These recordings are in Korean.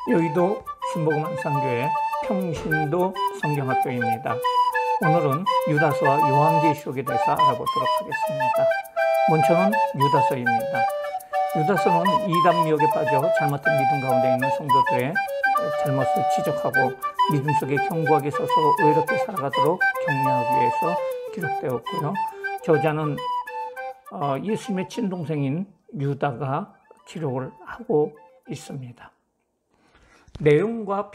여의도 신복음 한상교회 평신도 성경학교입니다. 오늘은 유다서와 요한계시록에 대해서 알아보도록 하겠습니다. 먼저는 유다서입니다. 유다서는 이단 미혹에 빠져 잘못된 믿음 가운데 있는 성도들의 잘못을 지적하고 믿음 속에 견고하게 서서 의롭게 살아가도록 격려하기 위해서 기록되었고요. 저자는 예수님의 친동생인 유다가 기록을 하고 있습니다. 내용과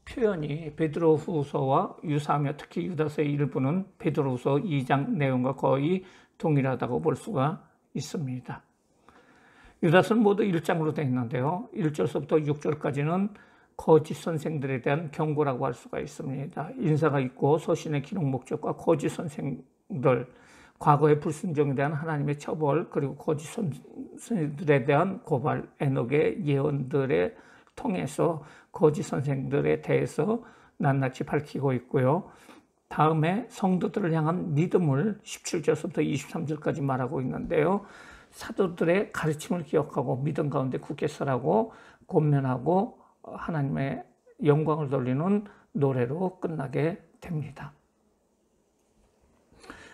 표현이 베드로후서와 유사하며 특히 유다서의 일부는 베드로후서 2장 내용과 거의 동일하다고 볼 수가 있습니다. 유다서는 모두 1장으로 되어 있는데요. 1절서부터 6절까지는 거짓 선생들에 대한 경고라고 할 수가 있습니다. 인사가 있고 서신의 기록 목적과 거짓 선생들, 과거의 불순종에 대한 하나님의 처벌, 그리고 거짓 선생들에 대한 고발, 에녹의 예언들에 통해서 거짓 선생들에 대해서 낱낱이 밝히고 있고요. 다음에 성도들을 향한 믿음을 17절부터 23절까지 말하고 있는데요. 사도들의 가르침을 기억하고 믿음 가운데 굳게 서라고 권면하고 하나님의 영광을 돌리는 노래로 끝나게 됩니다.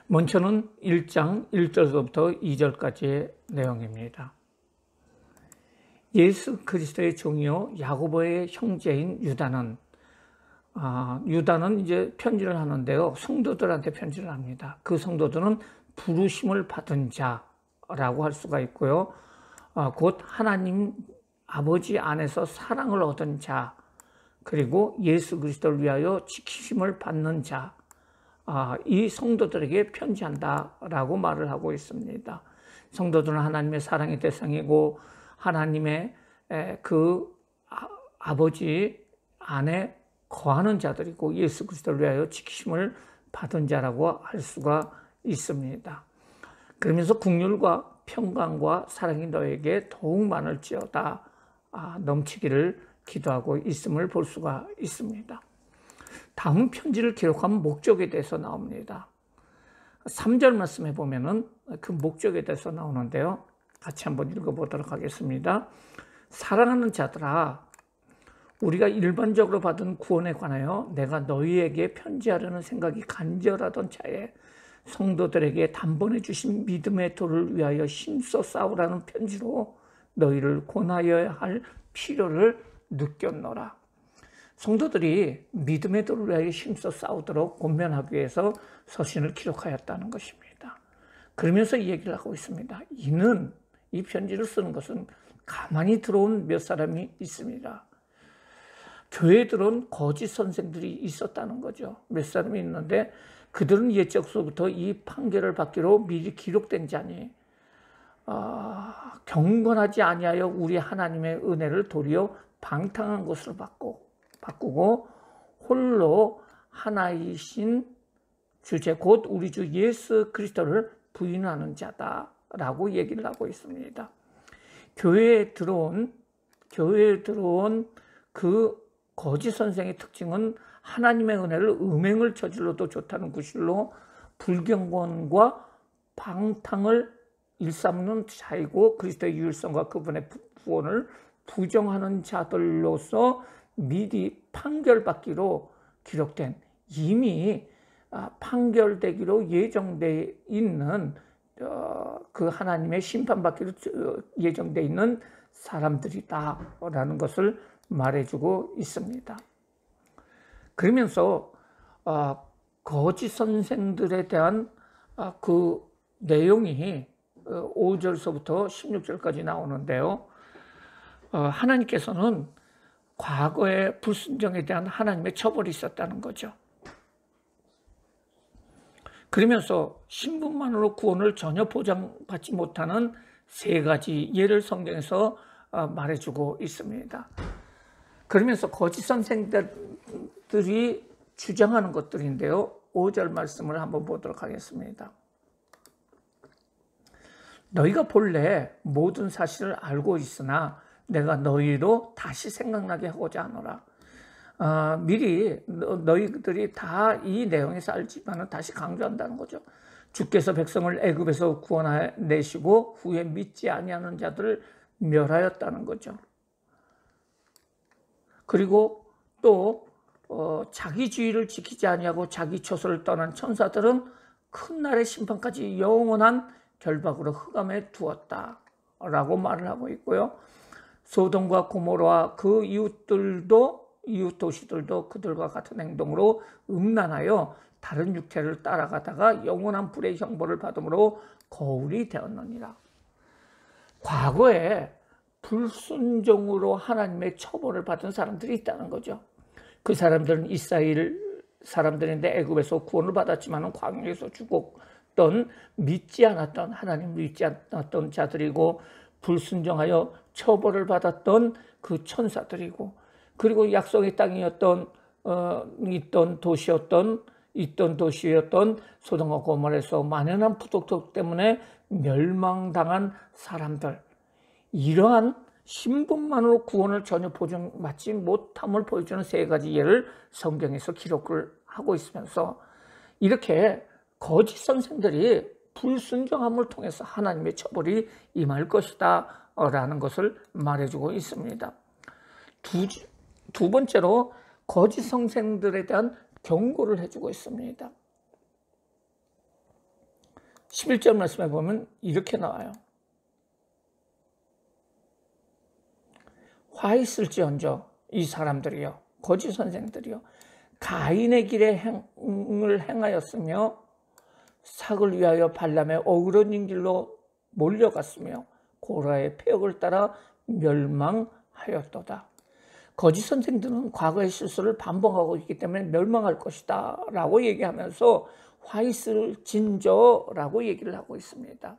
먼저는 1장 1절부터 2절까지의 내용입니다. 예수 그리스도의 종이요 야고보의 형제인 유다는 이제 편지를 하는데요. 성도들한테 편지를 합니다. 그 성도들은 부르심을 받은 자라고 할 수가 있고요. 곧 하나님 아버지 안에서 사랑을 얻은 자, 그리고 예수 그리스도를 위하여 지키심을 받는 자, 이 성도들에게 편지한다라고 말을 하고 있습니다. 성도들은 하나님의 사랑의 대상이고 하나님의 그 아버지 안에 거하는 자들이고 예수 그리스도를 위하여 지키심을 받은 자라고 할 수가 있습니다. 그러면서 긍휼과 평강과 사랑이 너에게 더욱 많을지어다 넘치기를 기도하고 있음을 볼 수가 있습니다. 다음 편지를 기록한 목적에 대해서 나옵니다. 3절 말씀에 보면은 그 목적에 대해서 나오는데요. 같이 한번 읽어보도록 하겠습니다. 사랑하는 자들아, 우리가 일반적으로 받은 구원에 관하여 내가 너희에게 편지하려는 생각이 간절하던 차에 성도들에게 단번에 주신 믿음의 도를 위하여 힘써 싸우라는 편지로 너희를 권하여야 할 필요를 느꼈노라. 성도들이 믿음의 도를 위하여 힘써 싸우도록 권면하기 위해서 서신을 기록하였다는 것입니다. 그러면서 이 얘기를 하고 있습니다. 이는 이 편지를 쓰는 것은 가만히 들어온 몇 사람이 있습니다. 교회에 들어온 거짓 선생들이 있었다는 거죠. 몇 사람이 있는데 그들은 옛적서부터 이 판결을 받기로 미리 기록된 자니 경건하지 아니하여 우리 하나님의 은혜를 도리어 방탕한 것으로 바꾸고 홀로 하나이신 주제 곧 우리 주 예수 그리스도를 부인하는 자다라고 얘기를 하고 있습니다. 교회에 들어온 그 거짓 선생의 특징은 하나님의 은혜를 음행을 저질러도 좋다는 구실로 불경건과 방탕을 일삼는 자이고 그리스도의 유일성과 그분의 구원을 부정하는 자들로서 미리 판결받기로 기록된 이미 판결되기로 예정되어 있는 그 하나님의 심판받기로 예정되어 있는 사람들이다라는 것을 말해주고 있습니다. 그러면서 거짓 선생들에 대한 그 내용이 5절서부터 16절까지 나오는데요. 하나님께서는 과거의 불순종에 대한 하나님의 처벌이 있었다는 거죠. 그러면서 신분만으로 구원을 전혀 보장받지 못하는 세 가지 예를 성경에서 말해주고 있습니다. 그러면서 거짓 선생들이 주장하는 것들인데요. 5절 말씀을 한번 보도록 하겠습니다. 너희가 본래 모든 사실을 알고 있으나 내가 너희로 다시 생각나게 하고자 하노라. 미리 너희들이 다 이 내용에서 알지만 다시 강조한다는 거죠. 주께서 백성을 애굽에서 구원하내시고 후에 믿지 아니하는 자들을 멸하였다는 거죠. 그리고 또 자기 주의를 지키지 아니하고 자기 처소를 떠난 천사들은 큰 날의 심판까지 영원한 결박으로 흑암에 두었다라고 말을 하고 있고요. 소돔과 고모라와 그 이웃 도시들도 그들과 같은 행동으로 음란하여 다른 육체를 따라가다가 영원한 불의 형벌을 받음으로 거울이 되었느니라. 과거에 불순종으로 하나님의 처벌을 받은 사람들이 있다는 거죠. 그 사람들은 이스라엘 사람들인데 애굽에서 구원을 받았지만 광야에서 죽었던 하나님 믿지 않았던 자들이고, 불순종하여 처벌을 받았던 그 천사들이고, 그리고 약속의 땅이었던 있던 도시였던 소돔과 고모라에서 만연한 부독 때문에 멸망당한 사람들, 이러한 신분만으로 구원을 전혀 보증받지 못함을 보여주는 세 가지 예를 성경에서 기록을 하고 있으면서, 이렇게 거짓 선생들이 불순종함을 통해서 하나님의 처벌이 임할 것이다 라는 것을 말해주고 있습니다. 두 번째로 거짓 선생들에 대한 경고를 해주고 있습니다. 11절 말씀에 보면 이렇게 나와요. 화 있을지언정 이 사람들이요, 거짓 선생들이요, 가인의 길에 행을 행하였으며 삭을 위하여 발람의 어그러진 길로 몰려갔으며 고라의 폐역을 따라 멸망하였도다. 거짓 선생들은 과거의 실수를 반복하고 있기 때문에 멸망할 것이다 라고 얘기하면서 화 있을진저 라고 얘기를 하고 있습니다.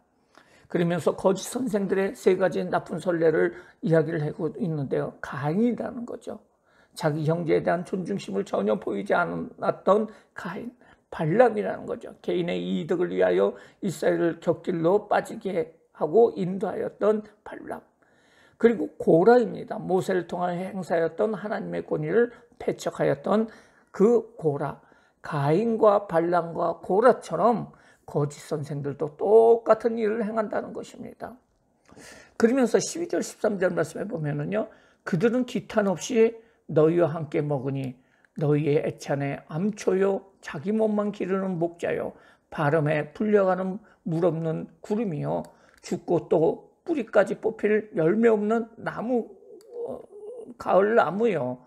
그러면서 거짓 선생들의 세 가지 나쁜 선례를 이야기를 하고 있는데요. 가인이라는 거죠. 자기 형제에 대한 존중심을 전혀 보이지 않았던 가인. 발람이라는 거죠. 개인의 이득을 위하여 이스라엘을 곁길로 빠지게 하고 인도하였던 발람. 그리고 고라입니다. 모세를 통한 행사였던 하나님의 권위를 배척하였던 그 고라. 가인과 발람과 고라처럼 거짓 선생들도 똑같은 일을 행한다는 것입니다. 그러면서 12절 13절 말씀에 보면은요, 그들은 기탄 없이 너희와 함께 먹으니 너희의 애찬에 암초요 자기 몸만 기르는 목자요 바람에 불려가는 물 없는 구름이요 죽고 또 뿌리까지 뽑힐 열매 없는 나무, 가을 나무요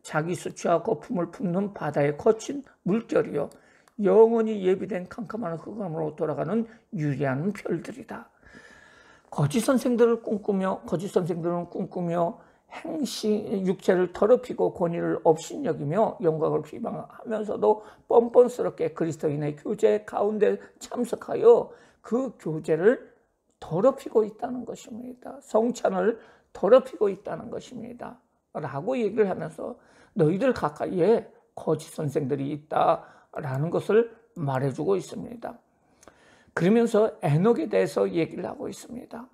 자기 수치와 거품을 품는 바다에 거친 물결이요 영원히 예비된 캄캄한 흑암으로 돌아가는 유리한 별들이다. 거짓 선생들은 꿈꾸며 육체를 더럽히고 권위를 업신여기며 영광을 비방하면서도 뻔뻔스럽게 그리스도인의 교제 가운데 참석하여 그 교제를 더럽히고 있다는 것입니다. 성찬을 더럽히고 있다는 것입니다 라고 얘기를 하면서 너희들 가까이에 거짓 선생들이 있다라는 것을 말해주고 있습니다. 그러면서 에녹에 대해서 얘기를 하고 있습니다.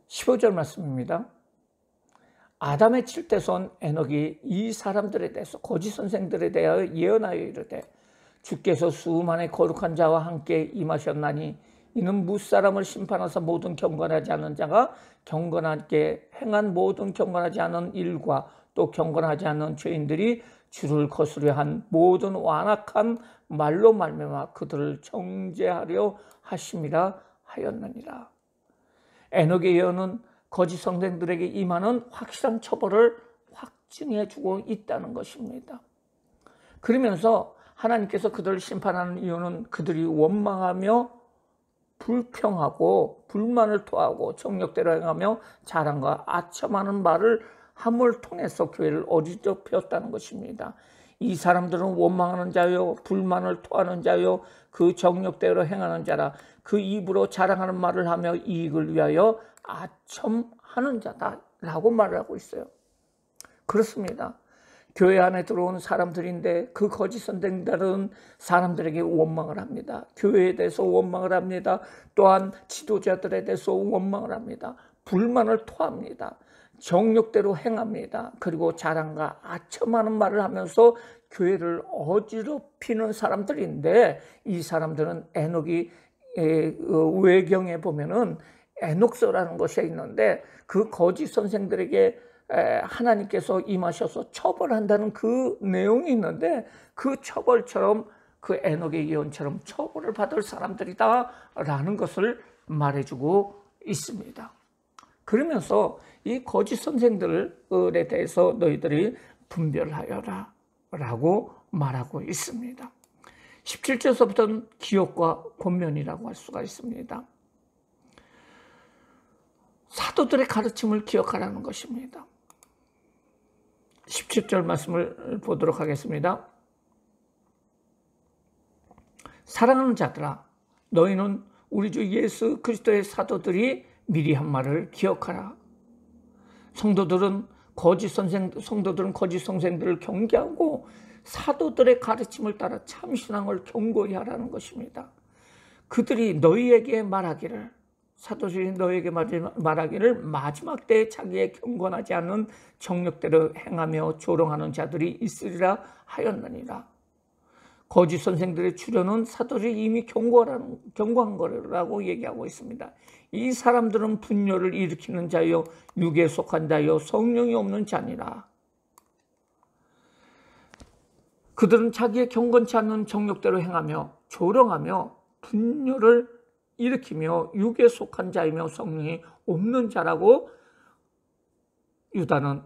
15절 말씀입니다. 아담의 7대 손 에녹이 이 사람들에 대해서 거짓 선생들에 대하여 예언하여 이르되 주께서 수많은 거룩한 자와 함께 임하셨나니 이는 무사람을 심판하사 모든 경건하지 않은 자가 경건하게 행한 모든 경건하지 않은 일과 또 경건하지 않은 죄인들이 주를 거스려 한 모든 완악한 말로 말미암아 그들을 정죄하려 하심이라 하였느니라. 에녹의 예언은 거짓 선생들에게 임하는 확실한 처벌을 확증해 주고 있다는 것입니다. 그러면서 하나님께서 그들을 심판하는 이유는 그들이 원망하며 불평하고 불만을 토하고 정욕대로 행하며 자랑과 아첨하는 말을 함을 통해서 교회를 어지럽혔다는 것입니다. 이 사람들은 원망하는 자요 불만을 토하는 자요 그 정욕대로 행하는 자라. 그 입으로 자랑하는 말을 하며 이익을 위하여 아첨하는 자다라고 말을 하고 있어요. 그렇습니다. 교회 안에 들어온 사람들인데 그 거짓 선생들은 사람들에게 원망을 합니다. 교회에 대해서 원망을 합니다. 또한 지도자들에 대해서 원망을 합니다. 불만을 토합니다. 정욕대로 행합니다. 그리고 자랑과 아첨하는 말을 하면서 교회를 어지럽히는 사람들인데 이 사람들은 에녹이 외경에 보면은 에녹서라는 것이 있는데 그 거짓 선생들에게 하나님께서 임하셔서 처벌한다는 그 내용이 있는데 그 처벌처럼 그 에녹의 예언처럼 처벌을 받을 사람들이다라는 것을 말해주고 있습니다. 그러면서 이 거짓 선생들에 대해서 너희들이 분별하여라 라고 말하고 있습니다. 17절에서부터는 기억과 권면이라고 할 수가 있습니다. 사도들의 가르침을 기억하라는 것입니다. 17절 말씀을 보도록 하겠습니다. 사랑하는 자들아, 너희는 우리 주 예수 그리스도의 사도들이 미리 한 말을 기억하라. 성도들은 거짓 선생들을 경계하고 사도들의 가르침을 따라 참신앙을 경고히 하라는 것입니다. 그들이 너희에게 말하기를, 사도들이 너희에게 말하기를 마지막 때에 자기의 경건하지 않은 정력대로 행하며 조롱하는 자들이 있으리라 하였느니라. 거짓 선생들의 출현은 사도들이 이미 경고한 거라고 얘기하고 있습니다. 이 사람들은 분열을 일으키는 자요, 육에 속한 자요, 성령이 없는 자니라. 그들은 자기의 경건치 않는 정력대로 행하며 조롱하며 분열을 일으키며 육에 속한 자이며 성령이 없는 자라고 유다는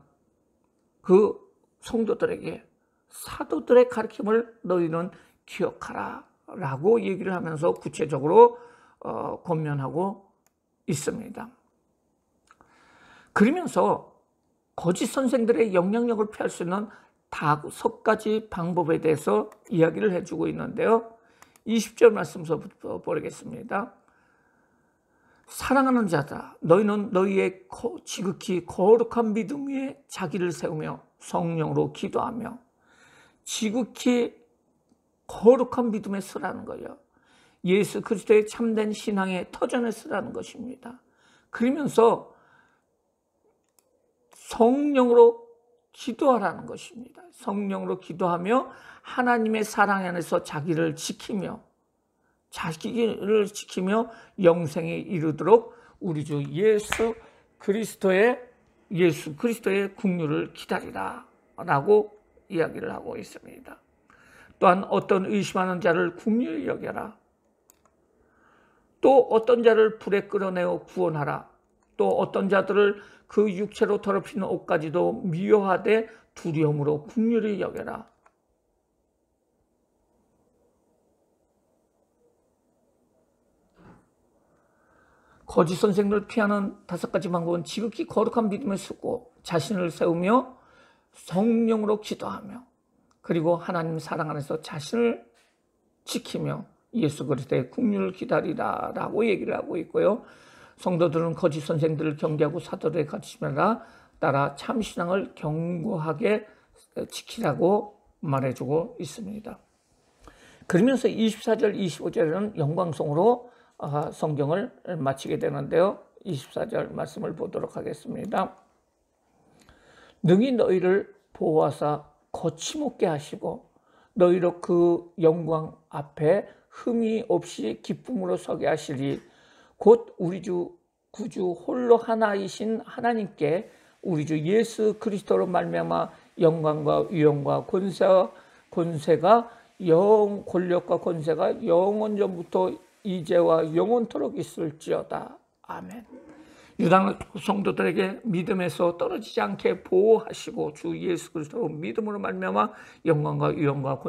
그 성도들에게 사도들의 가르침을 너희는 기억하라 라고 얘기를 하면서 구체적으로 권면하고 있습니다. 그러면서 거짓 선생들의 영향력을 피할 수 있는 5가지 방법에 대해서 이야기를 해주고 있는데요. 20절 말씀부터 보겠습니다. 사랑하는 자들아, 너희는 너희의 지극히 거룩한 믿음 위에 자기를 세우며 성령으로 기도하며, 지극히 거룩한 믿음에 서라는 거예요. 예수 그리스도의 참된 신앙의 터전에 서라는 것입니다. 그러면서 성령으로 기도하라는 것입니다. 성령으로 기도하며 하나님의 사랑 안에서 자기를 지키며 영생에 이르도록 우리 주 예수 그리스도의 긍휼을 기다리라 라고 이야기를 하고 있습니다. 또한 어떤 의심하는 자를 긍휼히 여겨라. 또 어떤 자를 불에 끌어내어 구원하라. 또 어떤 자들을 그 육체로 더럽히는 옷까지도 미워하되 두려움으로 긍휼히 여겨라. 거짓 선생들을 피하는 5가지 방법은 지극히 거룩한 믿음을 쓰고 자신을 세우며 성령으로 기도하며, 그리고 하나님 사랑 안에서 자신을 지키며 예수 그리스도의 긍휼을 기다리라 라고 얘기를 하고 있고요. 성도들은 거짓 선생들을 경계하고 사도들의 가르침을 따라 참신앙을 견고하게 지키라고 말해주고 있습니다. 그러면서 24절 25절에는 영광송으로 성경을 마치게 되는데요. 24절 말씀을 보도록 하겠습니다. 능히 너희를 보호하사 거침없게 하시고 너희로 그 영광 앞에 흠이 없이 기쁨으로 서게 하시리. 곧 우리 주 구주 홀로 하나이신 하나님께 우리 주 예수 그리스도로 말미암아 영광과 위엄과 권세가 권력과 권세가 영원 전부터 이제와 영원토록 있을지어다. 아멘. 유다 성도들에게 믿음에서 떨어지지 않게 보호하시고 주 예수 그리스도 믿음으로 말미암아 영광과 위엄과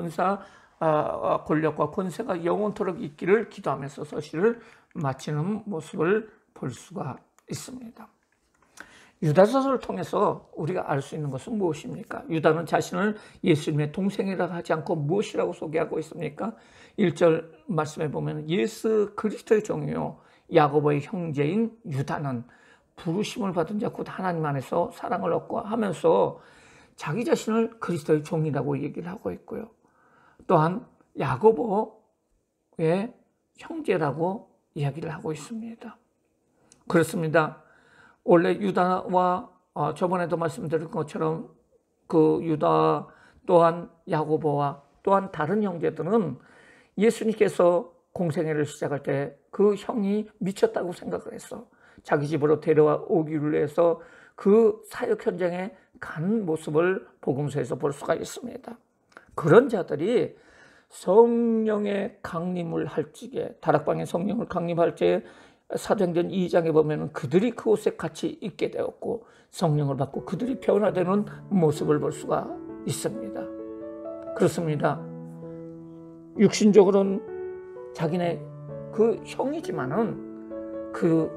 권력과 권세가 영원토록 있기를 기도하면서 서시를 마치는 모습을 볼 수가 있습니다. 유다서를 통해서 우리가 알 수 있는 것은 무엇입니까? 유다는 자신을 예수님의 동생이라고 하지 않고 무엇이라고 소개하고 있습니까? 1절 말씀에 보면 예수 그리스도의 종이요 야고보의 형제인 유다는 부르심을 받은 자 곧 하나님 안에서 사랑을 얻고 하면서 자기 자신을 그리스도의 종이라고 얘기를 하고 있고요. 또한 야고보의 형제라고 이야기를 하고 있습니다. 그렇습니다. 원래 유다와 저번에도 말씀드린 것처럼 그 유다 또한 야고보와 또한 다른 형제들은 예수님께서 공생애를 시작할 때 그 형이 미쳤다고 생각을 했어. 자기 집으로 데려오기로 해서 그 사역 현장에 간 모습을 복음서에서 볼 수가 있습니다. 그런 자들이 성령의 강림을 할 적에, 다락방에 성령을 강림할 때 사도행전 2장에 보면 그들이 그곳에 같이 있게 되었고 성령을 받고 그들이 변화되는 모습을 볼 수가 있습니다. 그렇습니다. 육신적으로는 자기네 그 형이지만은 그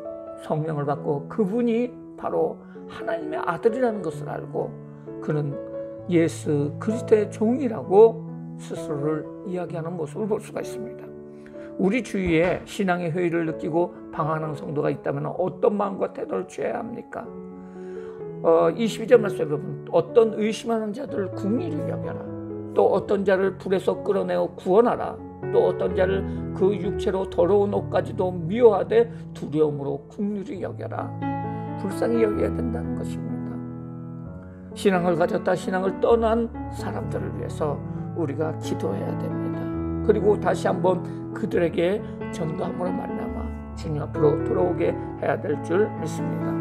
성령을 받고 그분이 바로 하나님의 아들이라는 것을 알고 그는 예수 그리스도의 종이라고 스스로를 이야기하는 모습을 볼 수가 있습니다. 우리 주위에 신앙의 회의를 느끼고 방황하는 성도가 있다면 어떤 마음과 태도를 취해야 합니까? 22절 말씀에 보면 어떤 의심하는 자들을 긍휼히 여겨라. 또 어떤 자를 불에서 끌어내어 구원하라. 또 어떤 자를 그 육체로 더러운 옷까지도 미워하되 두려움으로 긍휼히 여겨라. 불쌍히 여겨야 된다는 것입니다. 신앙을 가졌다 신앙을 떠난 사람들을 위해서 우리가 기도해야 됩니다. 그리고 다시 한번 그들에게 전도함으로 말미암아 주님 앞으로 돌아오게 해야 될 줄 믿습니다.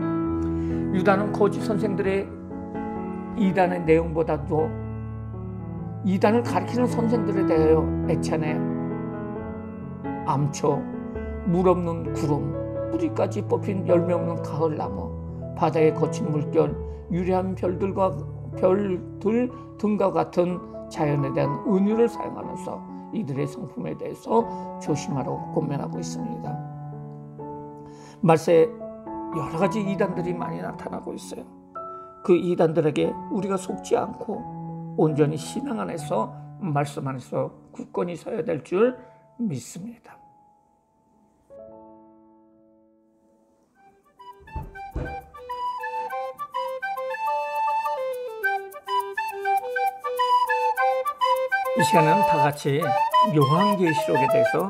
유다는 거짓 선생들의 이단의 내용보다도 이단을 가르치는 선생들에 대하여 애찬해 암초, 물 없는 구름, 뿌리까지 뽑힌 열매 없는 가을나무, 바다의 거친 물결, 유리한 별들 등과 같은 자연에 대한 은유를 사용하면서 이들의 성품에 대해서 조심하라고 권면하고 있습니다. 말세에 여러 가지 이단들이 많이 나타나고 있어요. 그 이단들에게 우리가 속지 않고 온전히 신앙 안에서 말씀 안에서 굳건히 서야 될 줄 믿습니다. 이 시간은 다 같이 요한계시록에 대해서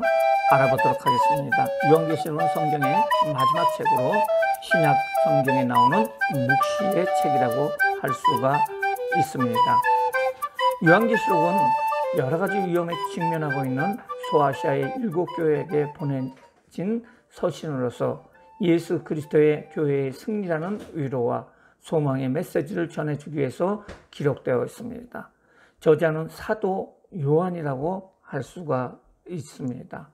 알아보도록 하겠습니다. 요한계시록은 성경의 마지막 책으로 신약 성경에 나오는 묵시의 책이라고 할 수가 있습니다. 요한계시록은 여러 가지 위험에 직면하고 있는 소아시아의 7교회에게 보내진 서신으로서 예수 그리스도의 교회의 승리라는 위로와 소망의 메시지를 전해주기 위해서 기록되어 있습니다. 저자는 사도 요한이라고 할 수가 있습니다.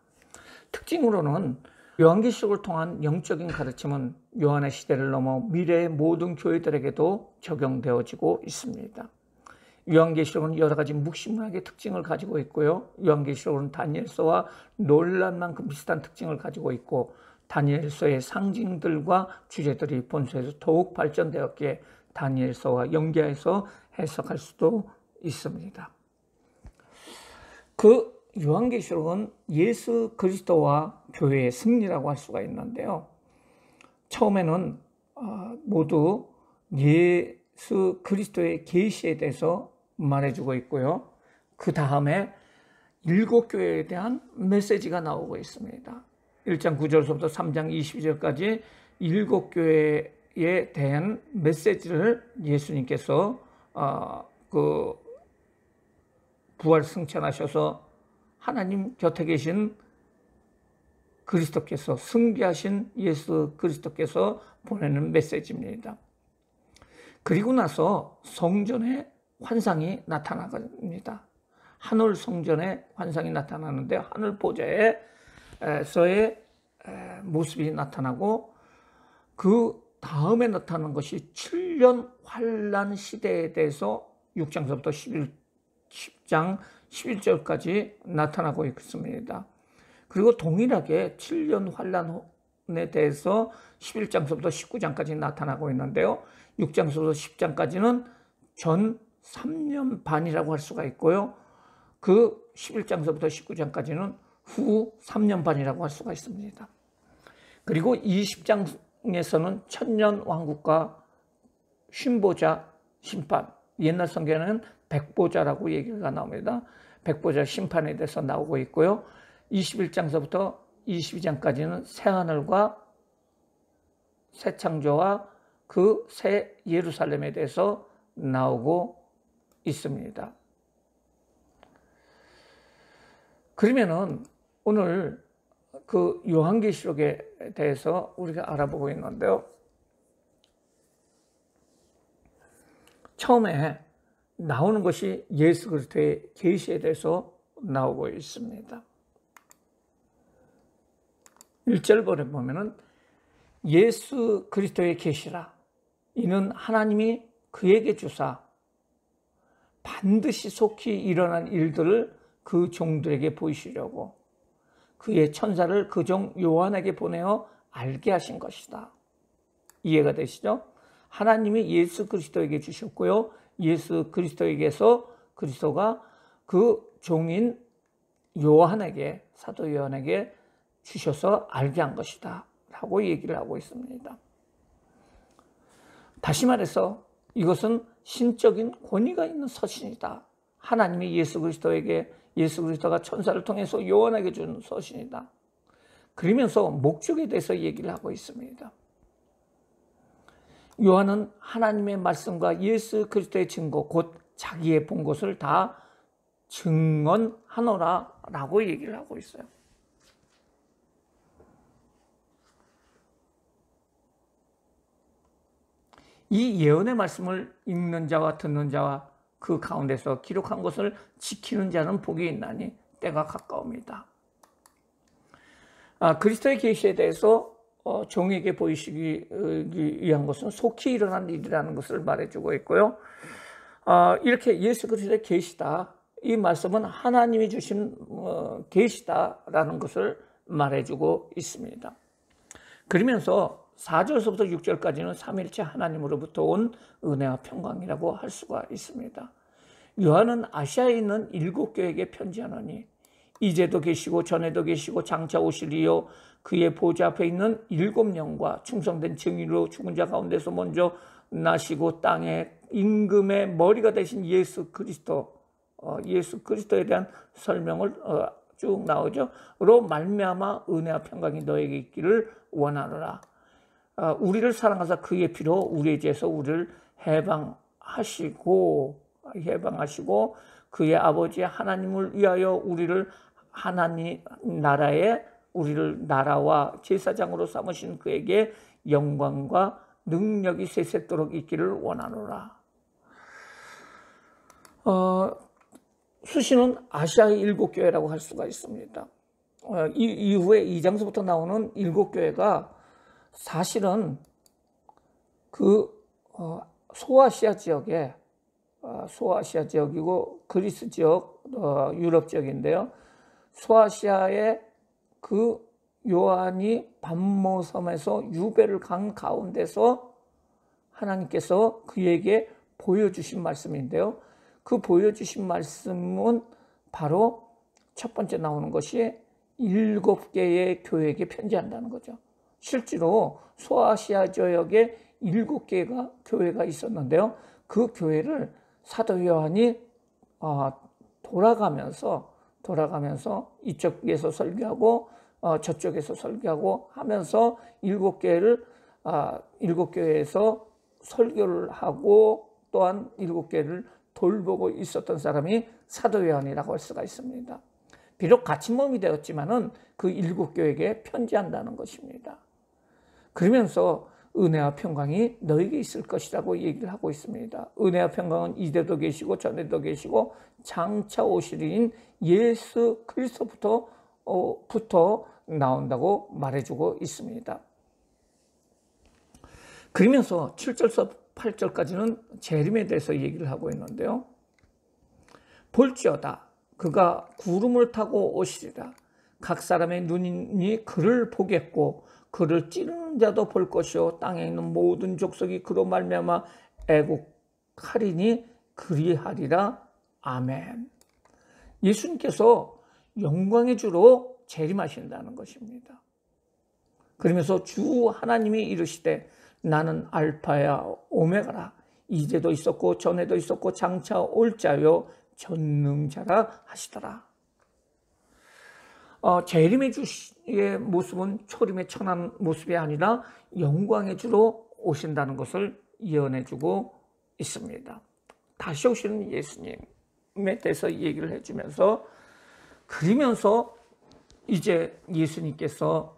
특징으로는 요한계시록을 통한 영적인 가르침은 요한의 시대를 넘어 미래의 모든 교회들에게도 적용되어지고 있습니다. 요한계시록은 여러 가지 묵시문학의 특징을 가지고 있고요. 요한계시록은 다니엘서와 놀랄 만큼 비슷한 특징을 가지고 있고 다니엘서의 상징들과 주제들이 본서에서 더욱 발전되었기에 다니엘서와 연계해서 해석할 수도 있습니다. 그 요한계시록은 예수 그리스도와 교회의 승리라고 할 수가 있는데요. 처음에는 모두 예수 그리스도의 계시에 대해서 말해주고 있고요. 그 다음에 7교회에 대한 메시지가 나오고 있습니다. 1장 9절부터 3장 22절까지 7교회에 대한 메시지를 예수님께서 부활 승천하셔서 하나님 곁에 계신 그리스도께서 승리하신 예수 그리스도께서 보내는 메시지입니다. 그리고 나서 성전의 환상이 나타납니다. 하늘 성전의 환상이 나타나는데 하늘 보좌에서의 모습이 나타나고 그 다음에 나타나는 것이 7년 환란 시대에 대해서 6장서부터 10장 11절까지 나타나고 있습니다. 그리고 동일하게 7년 환란에 대해서 11장서부터 19장까지 나타나고 있는데요. 6장서부터 10장까지는 전 3년 반이라고 할 수가 있고요. 그 11장서부터 19장까지는 후 3년 반이라고 할 수가 있습니다. 그리고 20장에서는 천년 왕국과 쉰보자 심판, 옛날 성경에는 백보자라고 얘기가 나옵니다. 백보자 심판에 대해서 나오고 있고요. 21장서부터 22장까지는 새하늘과 새 창조와 그 새 예루살렘에 대해서 나오고 있습니다. 그러면은 오늘 그 요한계시록에 대해서 우리가 알아보고 있는데요. 처음에 나오는 것이 예수 그리스도의 계시에 대해서 나오고 있습니다. 1절에 보면은 예수 그리스도의 계시라. 이는 하나님이 그에게 주사 반드시 속히 일어난 일들을 그 종들에게 보이시려고 그의 천사를 그 종 요한에게 보내어 알게 하신 것이다. 이해가 되시죠? 하나님이 예수 그리스도에게 주셨고요. 예수 그리스도에게서 그리스도가 그 종인 요한에게, 사도 요한에게 주셔서 알게 한 것이다 라고 얘기를 하고 있습니다. 다시 말해서 이것은 신적인 권위가 있는 서신이다. 하나님이 예수 그리스도가 천사를 통해서 요한에게 준 서신이다. 그러면서 목적에 대해서 얘기를 하고 있습니다. 요한은 하나님의 말씀과 예수 그리스도의 증거, 곧 자기의 본 것을 다 증언하노라 라고 얘기를 하고 있어요. 이 예언의 말씀을 읽는 자와 듣는 자와 그 가운데서 기록한 것을 지키는 자는 복이 있나니 때가 가까웁니다. 그리스도의 계시에 대해서 종에게 보이시기 위한 것은 속히 일어난 일이라는 것을 말해주고 있고요. 이렇게 예수 그리스도의 계시다. 이 말씀은 하나님이 주신 계시다라는 것을 말해주고 있습니다. 그러면서 4절서부터 6절까지는 삼위일체 하나님으로부터 온 은혜와 평강이라고 할 수가 있습니다. 요한은 아시아에 있는 7교회에게 편지하노니 이제도 계시고 전에도 계시고 장차 오시리요 그의 보좌 앞에 있는 7영과 충성된 증인으로 죽은 자 가운데서 먼저 나시고 땅의 임금의 머리가 되신 예수 그리스도에 대한 설명을 쭉 나오죠. 로 말미암아 은혜와 평강이 너에게 있기를 원하노라. 우리를 사랑하사 그의 피로 우리의 죄에서 우리를 해방하시고 그의 아버지 하나님을 위하여 우리를 하나님 나라에 우리를 나라와 제사장으로 삼으신 그에게 영광과 능력이 세세토록 있기를 원하노라. 수시는 아시아의 7교회라고 할 수가 있습니다. 이후에 2장서부터 나오는 7교회가 사실은 그 소아시아 지역이고 그리스 지역, 유럽 지역인데요. 소아시아의 그 요한이 반모섬에서 유배를 간 가운데서 하나님께서 그에게 보여주신 말씀인데요. 그 보여주신 말씀은 바로 첫 번째 나오는 것이 7개의 교회에게 편지한다는 거죠. 실제로 소아시아 지역에 7개가 교회가 있었는데요. 그 교회를 사도 요한이 돌아가면서 이쪽에서 설교하고 저쪽에서 설교하고 하면서 7교회에서 설교를 하고 또한 7교회를 돌보고 있었던 사람이 사도 요한이라고 할 수가 있습니다. 비록 같이 몸이 되었지만은 그 7교회에게 편지한다는 것입니다. 그러면서 은혜와 평강이 너에게 있을 것이라고 얘기를 하고 있습니다. 은혜와 평강은 이제도 계시고 전에도 계시고 장차 오시리인 예수 그리스도부터 나온다고 말해주고 있습니다. 그러면서 7절서 8절까지는 재림에 대해서 얘기를 하고 있는데요. 볼지어다 그가 구름을 타고 오시리라. 각 사람의 눈이 그를 보겠고 그를 찌르는 자도 볼 것이요 땅에 있는 모든 족속이 그로 말미암아 애곡하리니 그리하리라. 아멘. 예수님께서 영광의 주로 재림하신다는 것입니다. 그러면서 주 하나님이 이르시되 나는 알파야 오메가라. 이제도 있었고 전에도 있었고 장차 올 자요 전능자라 하시더라. 재림의 주의 모습은 초림의 천한 모습이 아니라 영광의 주로 오신다는 것을 예언해주고 있습니다. 다시 오시는 예수님에 대해서 얘기를 해주면서 그러면서 이제 예수님께서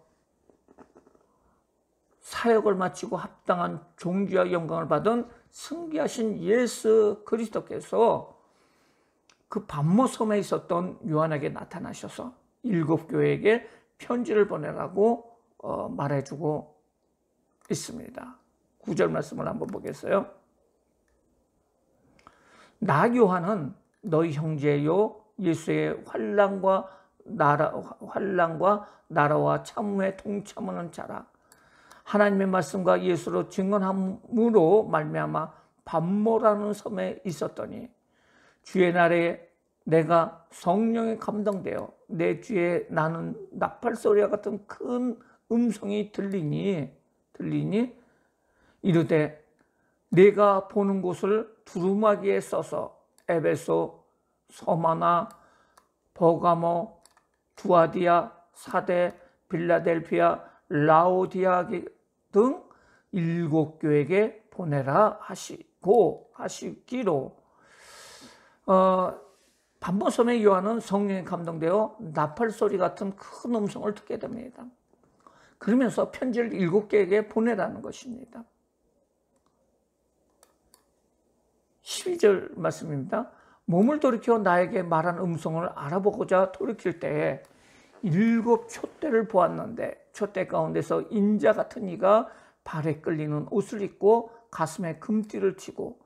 사역을 마치고 합당한 존귀와 영광을 받은 승리하신 예수 그리스도께서 그 반모섬에 있었던 요한에게 나타나셔서 7 교회에게 편지를 보내라고 말해주고 있습니다. 9절 말씀을 한번 보겠어요. 나 요한은 너희 형제요 예수의 환난과 나라와 참음에 동참하는 자라. 하나님의 말씀과 예수로 증언함으로 말미암아 반모라는 섬에 있었더니 주의 날에 내가 성령에 감동되어 내 귀에 나는 나팔 소리와 같은 큰 음성이 들리니 이르되 내가 보는 곳을 두루마기에 써서 에베소, 서마나, 버가모, 두아디아, 사데, 빌라델피아, 라오디아 등 7 교회에게 보내라 하시기로 반모섬의 요한은 성령에 감동되어 나팔 소리 같은 큰 음성을 듣게 됩니다. 그러면서 편지를 7 개에게 보내라는 것입니다. 12절 말씀입니다. 몸을 돌이켜 나에게 말한 음성을 알아보고자 돌이킬 때에 7 촛대를 보았는데 촛대 가운데서 인자 같은 이가 발에 끌리는 옷을 입고 가슴에 금띠를 치고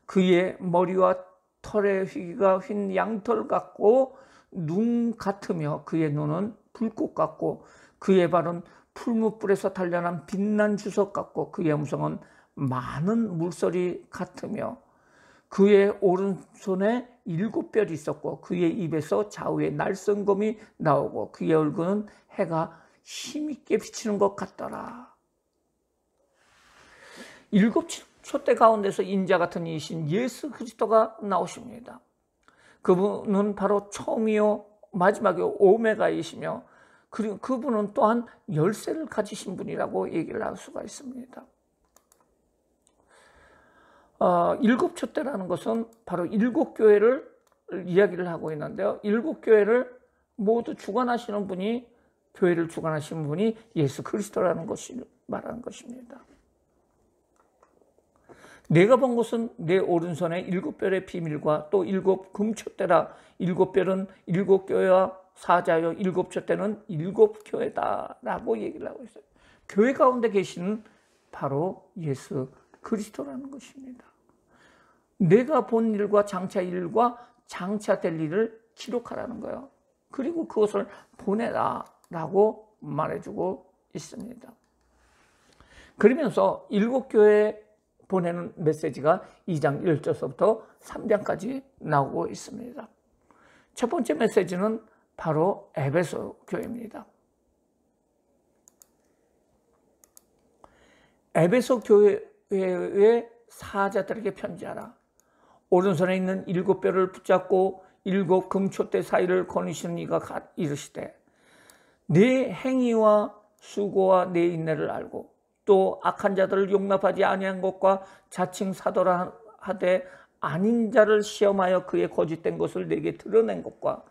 그의 머리와 털의 휘기가 휜 양털 같고 눈 같으며 그의 눈은 불꽃 같고 그의 발은 풀무불에서 단련한 빛난 주석 같고 그의 음성은 많은 물소리 같으며 그의 오른손에 7 뼈리 있었고 그의 입에서 좌우에 날성검이 나오고 그의 얼굴은 해가 힘있게 비치는 것 같더라. 7 촛대 가운데서 인자 같은 이신 예수 그리스도가 나오십니다. 그분은 바로 처음이요 마지막이요 오메가이시며 그리고 그분은 또한 열쇠를 가지신 분이라고 얘기를 할 수가 있습니다. 7 촛대라는 것은 바로 7 교회를 이야기를 하고 있는데요. 7 교회를 모두 주관하시는 분이 교회를 주관하시는 분이 예수 그리스도라는 것을 말하는 것입니다. 내가 본 것은 내 오른손에 7 뼈의 비밀과 또 7 금촛대라. 7 뼈는 7 교회와 사자요 7 촛대는 7 교회다라고 얘기를 하고 있어요. 교회 가운데 계시는 바로 예수 그리스도라는 것입니다. 내가 본 일과 장차 일과 장차 될 일을 기록하라는 거예요. 그리고 그것을 보내라라고 말해주고 있습니다. 그러면서 7 교회에 보내는 메시지가 2장 1절서부터 3장까지 나오고 있습니다. 첫 번째 메시지는 바로 에베소 교회입니다. 에베소 교회의 사자들에게 편지하라. 오른손에 있는 7 뼈를 붙잡고 7 금촛대 사이를 거니시는 이가 이르시되 내 행위와 수고와 내 인내를 알고 또 악한 자들을 용납하지 아니한 것과 자칭 사도라 하되 아닌 자를 시험하여 그의 거짓된 것을 내게 드러낸 것과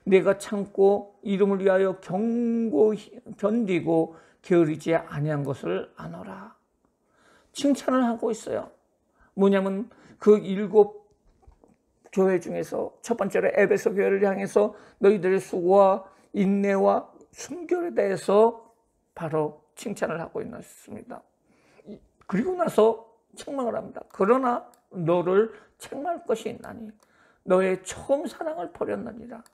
내가 참고 이름을 위하여 견디고 게으르지 아니한 것을 아노라. 칭찬을 하고 있어요. 뭐냐면 그 7 교회 중에서 첫 번째로 에베소 교회를 향해서 너희들의 수고와 인내와 순결에 대해서 바로 칭찬을 하고 있습니다. 그리고 나서 책망을 합니다. 그러나 너를 책망할 것이 있나니 너의 처음 사랑을 버렸느니라.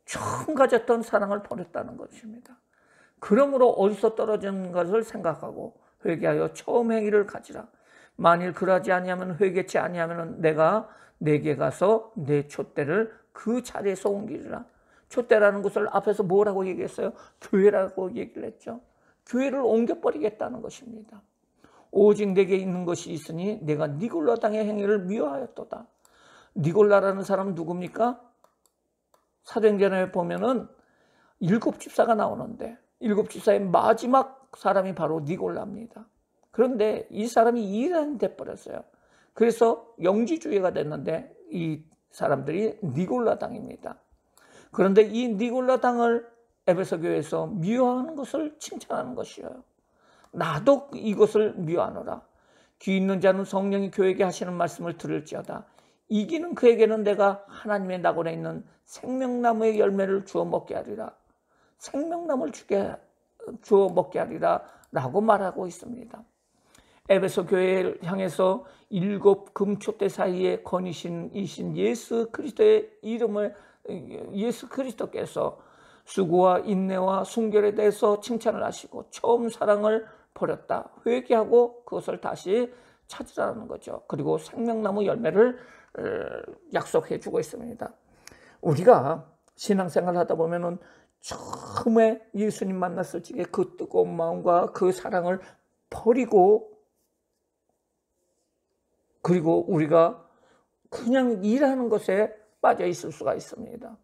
처음 가졌던 사랑을 버렸다는 것입니다. 그러므로 어디서 떨어진 것을 생각하고 회개하여 처음 행위를 가지라. 만일 그러지 아니하면 회개치 아니하면 내가 내게 가서 내 촛대를 그 자리에서 옮기리라. 촛대라는 것을 앞에서 뭐라고 얘기했어요? 교회라고 얘기를 했죠. 교회를 옮겨버리겠다는 것입니다. 오직 내게 있는 것이 있으니 내가 니골라 당의 행위를 미워하였도다. 니골라라는 사람은 누굽니까? 사도행전에 보면은 7 집사가 나오는데 7 집사의 마지막 사람이 바로 니골라입니다. 그런데 이 사람이 이란이 돼버렸어요. 그래서 영지주의가 됐는데 이 사람들이 니골라 당입니다. 그런데 이 니골라 당을 에베소 교회에서 미워하는 것을 칭찬하는 것이에요. 나도 이것을 미워하노라. 귀 있는 자는 성령이 교회에게 하시는 말씀을 들을지어다. 이기는 그에게는 내가 하나님의 낙원에 있는 생명나무의 열매를 주어 먹게 하리라. 생명나무를 주어 먹게 하리라 라고 말하고 있습니다. 에베소 교회를 향해서 7 금초대 사이에 거니신 예수 그리스도의 이름을 예수 그리스도께서 수고와 인내와 순결에 대해서 칭찬을 하시고 처음 사랑을 버렸다. 회개하고 그것을 다시 찾으라는 거죠. 그리고 생명나무 열매를 약속해 주고 있습니다. 우리가 신앙생활을 하다 보면은 처음에 예수님 만났을 적에 그 뜨거운 마음과 그 사랑을 버리고 그리고 우리가 그냥 일하는 것에 빠져 있을 수가 있습니다.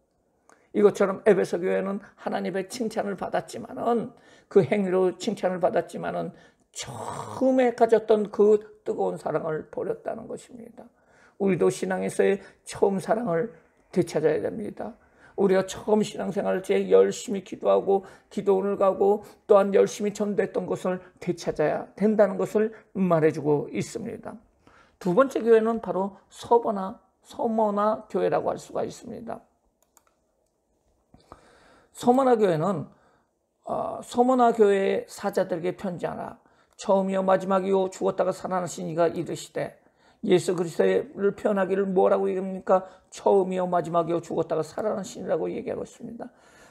이것처럼 에베소 교회는 하나님의 칭찬을 받았지만은 그 행위로 칭찬을 받았지만은 처음에 가졌던 그 뜨거운 사랑을 버렸다는 것입니다. 우리도 신앙에서의 처음 사랑을 되찾아야 됩니다. 우리가 처음 신앙생활을 때 열심히 기도하고 기도원을 가고 또한 열심히 전도했던 것을 되찾아야 된다는 것을 말해주고 있습니다. 두 번째 교회는 바로 서머나 교회라고 할 수가 있습니다. 서머나 교회는 서머나 교회의 사자들에게 편지하라. 처음이요 마지막이요 죽었다가 살아나신 이가 이르시되, 예수 그리스도를 표현하기를 뭐라고 얘기합니까? 처음이요 마지막이요 죽었다가 살아나시니라고 얘기하고 있습니다.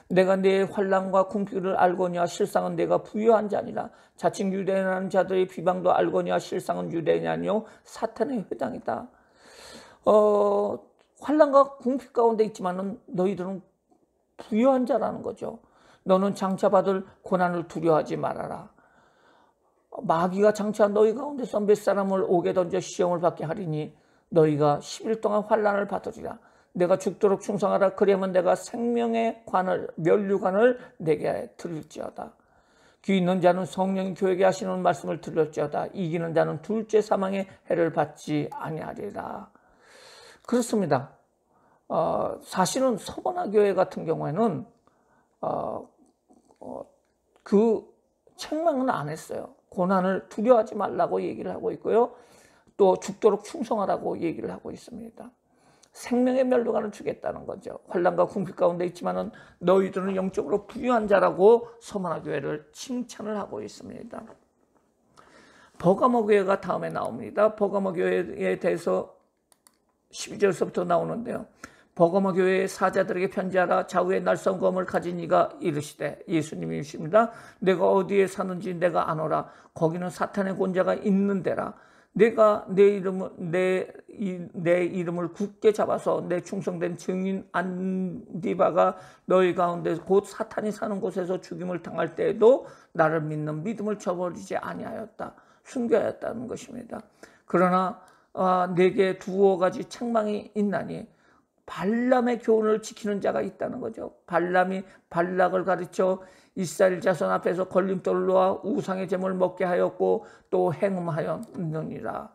내가 내 환난과 궁핍을 알거니와 실상은 내가 부유한 자니라. 자칭 유대인하는 자들의 비방도 알거니와 실상은 유대인이 아니요 사탄의 회당이다. 환난과 궁핍 가운데 있지만은 너희들은 부유한 자라는 거죠. 너는 장차받을 고난을 두려워하지 말아라. 마귀가 장차 너희 가운데서 몇 사람을 옥에 던져 시험을 받게 하리니 너희가 10일 동안 환난을 받으리라. 내가 죽도록 충성하라. 그러면 내가 생명의 관을 면류관을 내게 드릴지어다. 귀 있는 자는 성령이 교회에게 하시는 말씀을 들을지어다. 이기는 자는 둘째 사망의 해를 받지 아니하리라. 그렇습니다. 사실은 서머나 교회 같은 경우에는 그 책망은 안 했어요. 고난을 두려워하지 말라고 얘기를 하고 있고요. 또 죽도록 충성하라고 얘기를 하고 있습니다. 생명의 면류관을 주겠다는 거죠. 환난과 궁핍 가운데 있지만은 너희들은 영적으로 부유한 자라고 서머나 교회를 칭찬을 하고 있습니다. 버가모 교회가 다음에 나옵니다. 버가모 교회에 대해서 12절서부터 나오는데요. 버가모 교회의 사자들에게 편지하라. 좌우에 날선 검을 가진 이가 이르시되, 예수님이십니다. 내가 어디에 사는지 내가 아노라. 거기는 사탄의 권자가 있는 데라. 내가 내 이름을 굳게 잡아서 내 충성된 증인 안디바가 너희 가운데 곧 사탄이 사는 곳에서 죽임을 당할 때에도 나를 믿는 믿음을 저버리지 아니하였다. 순교하였다는 것입니다. 그러나 내게 두어 가지 책망이 있나니 발람의 교훈을 지키는 자가 있다는 거죠. 발람이 발락을 가르쳐 이스라엘 자손 앞에서 걸림돌을 놓아 우상의 제물을 먹게 하였고 또 행음하였느니라.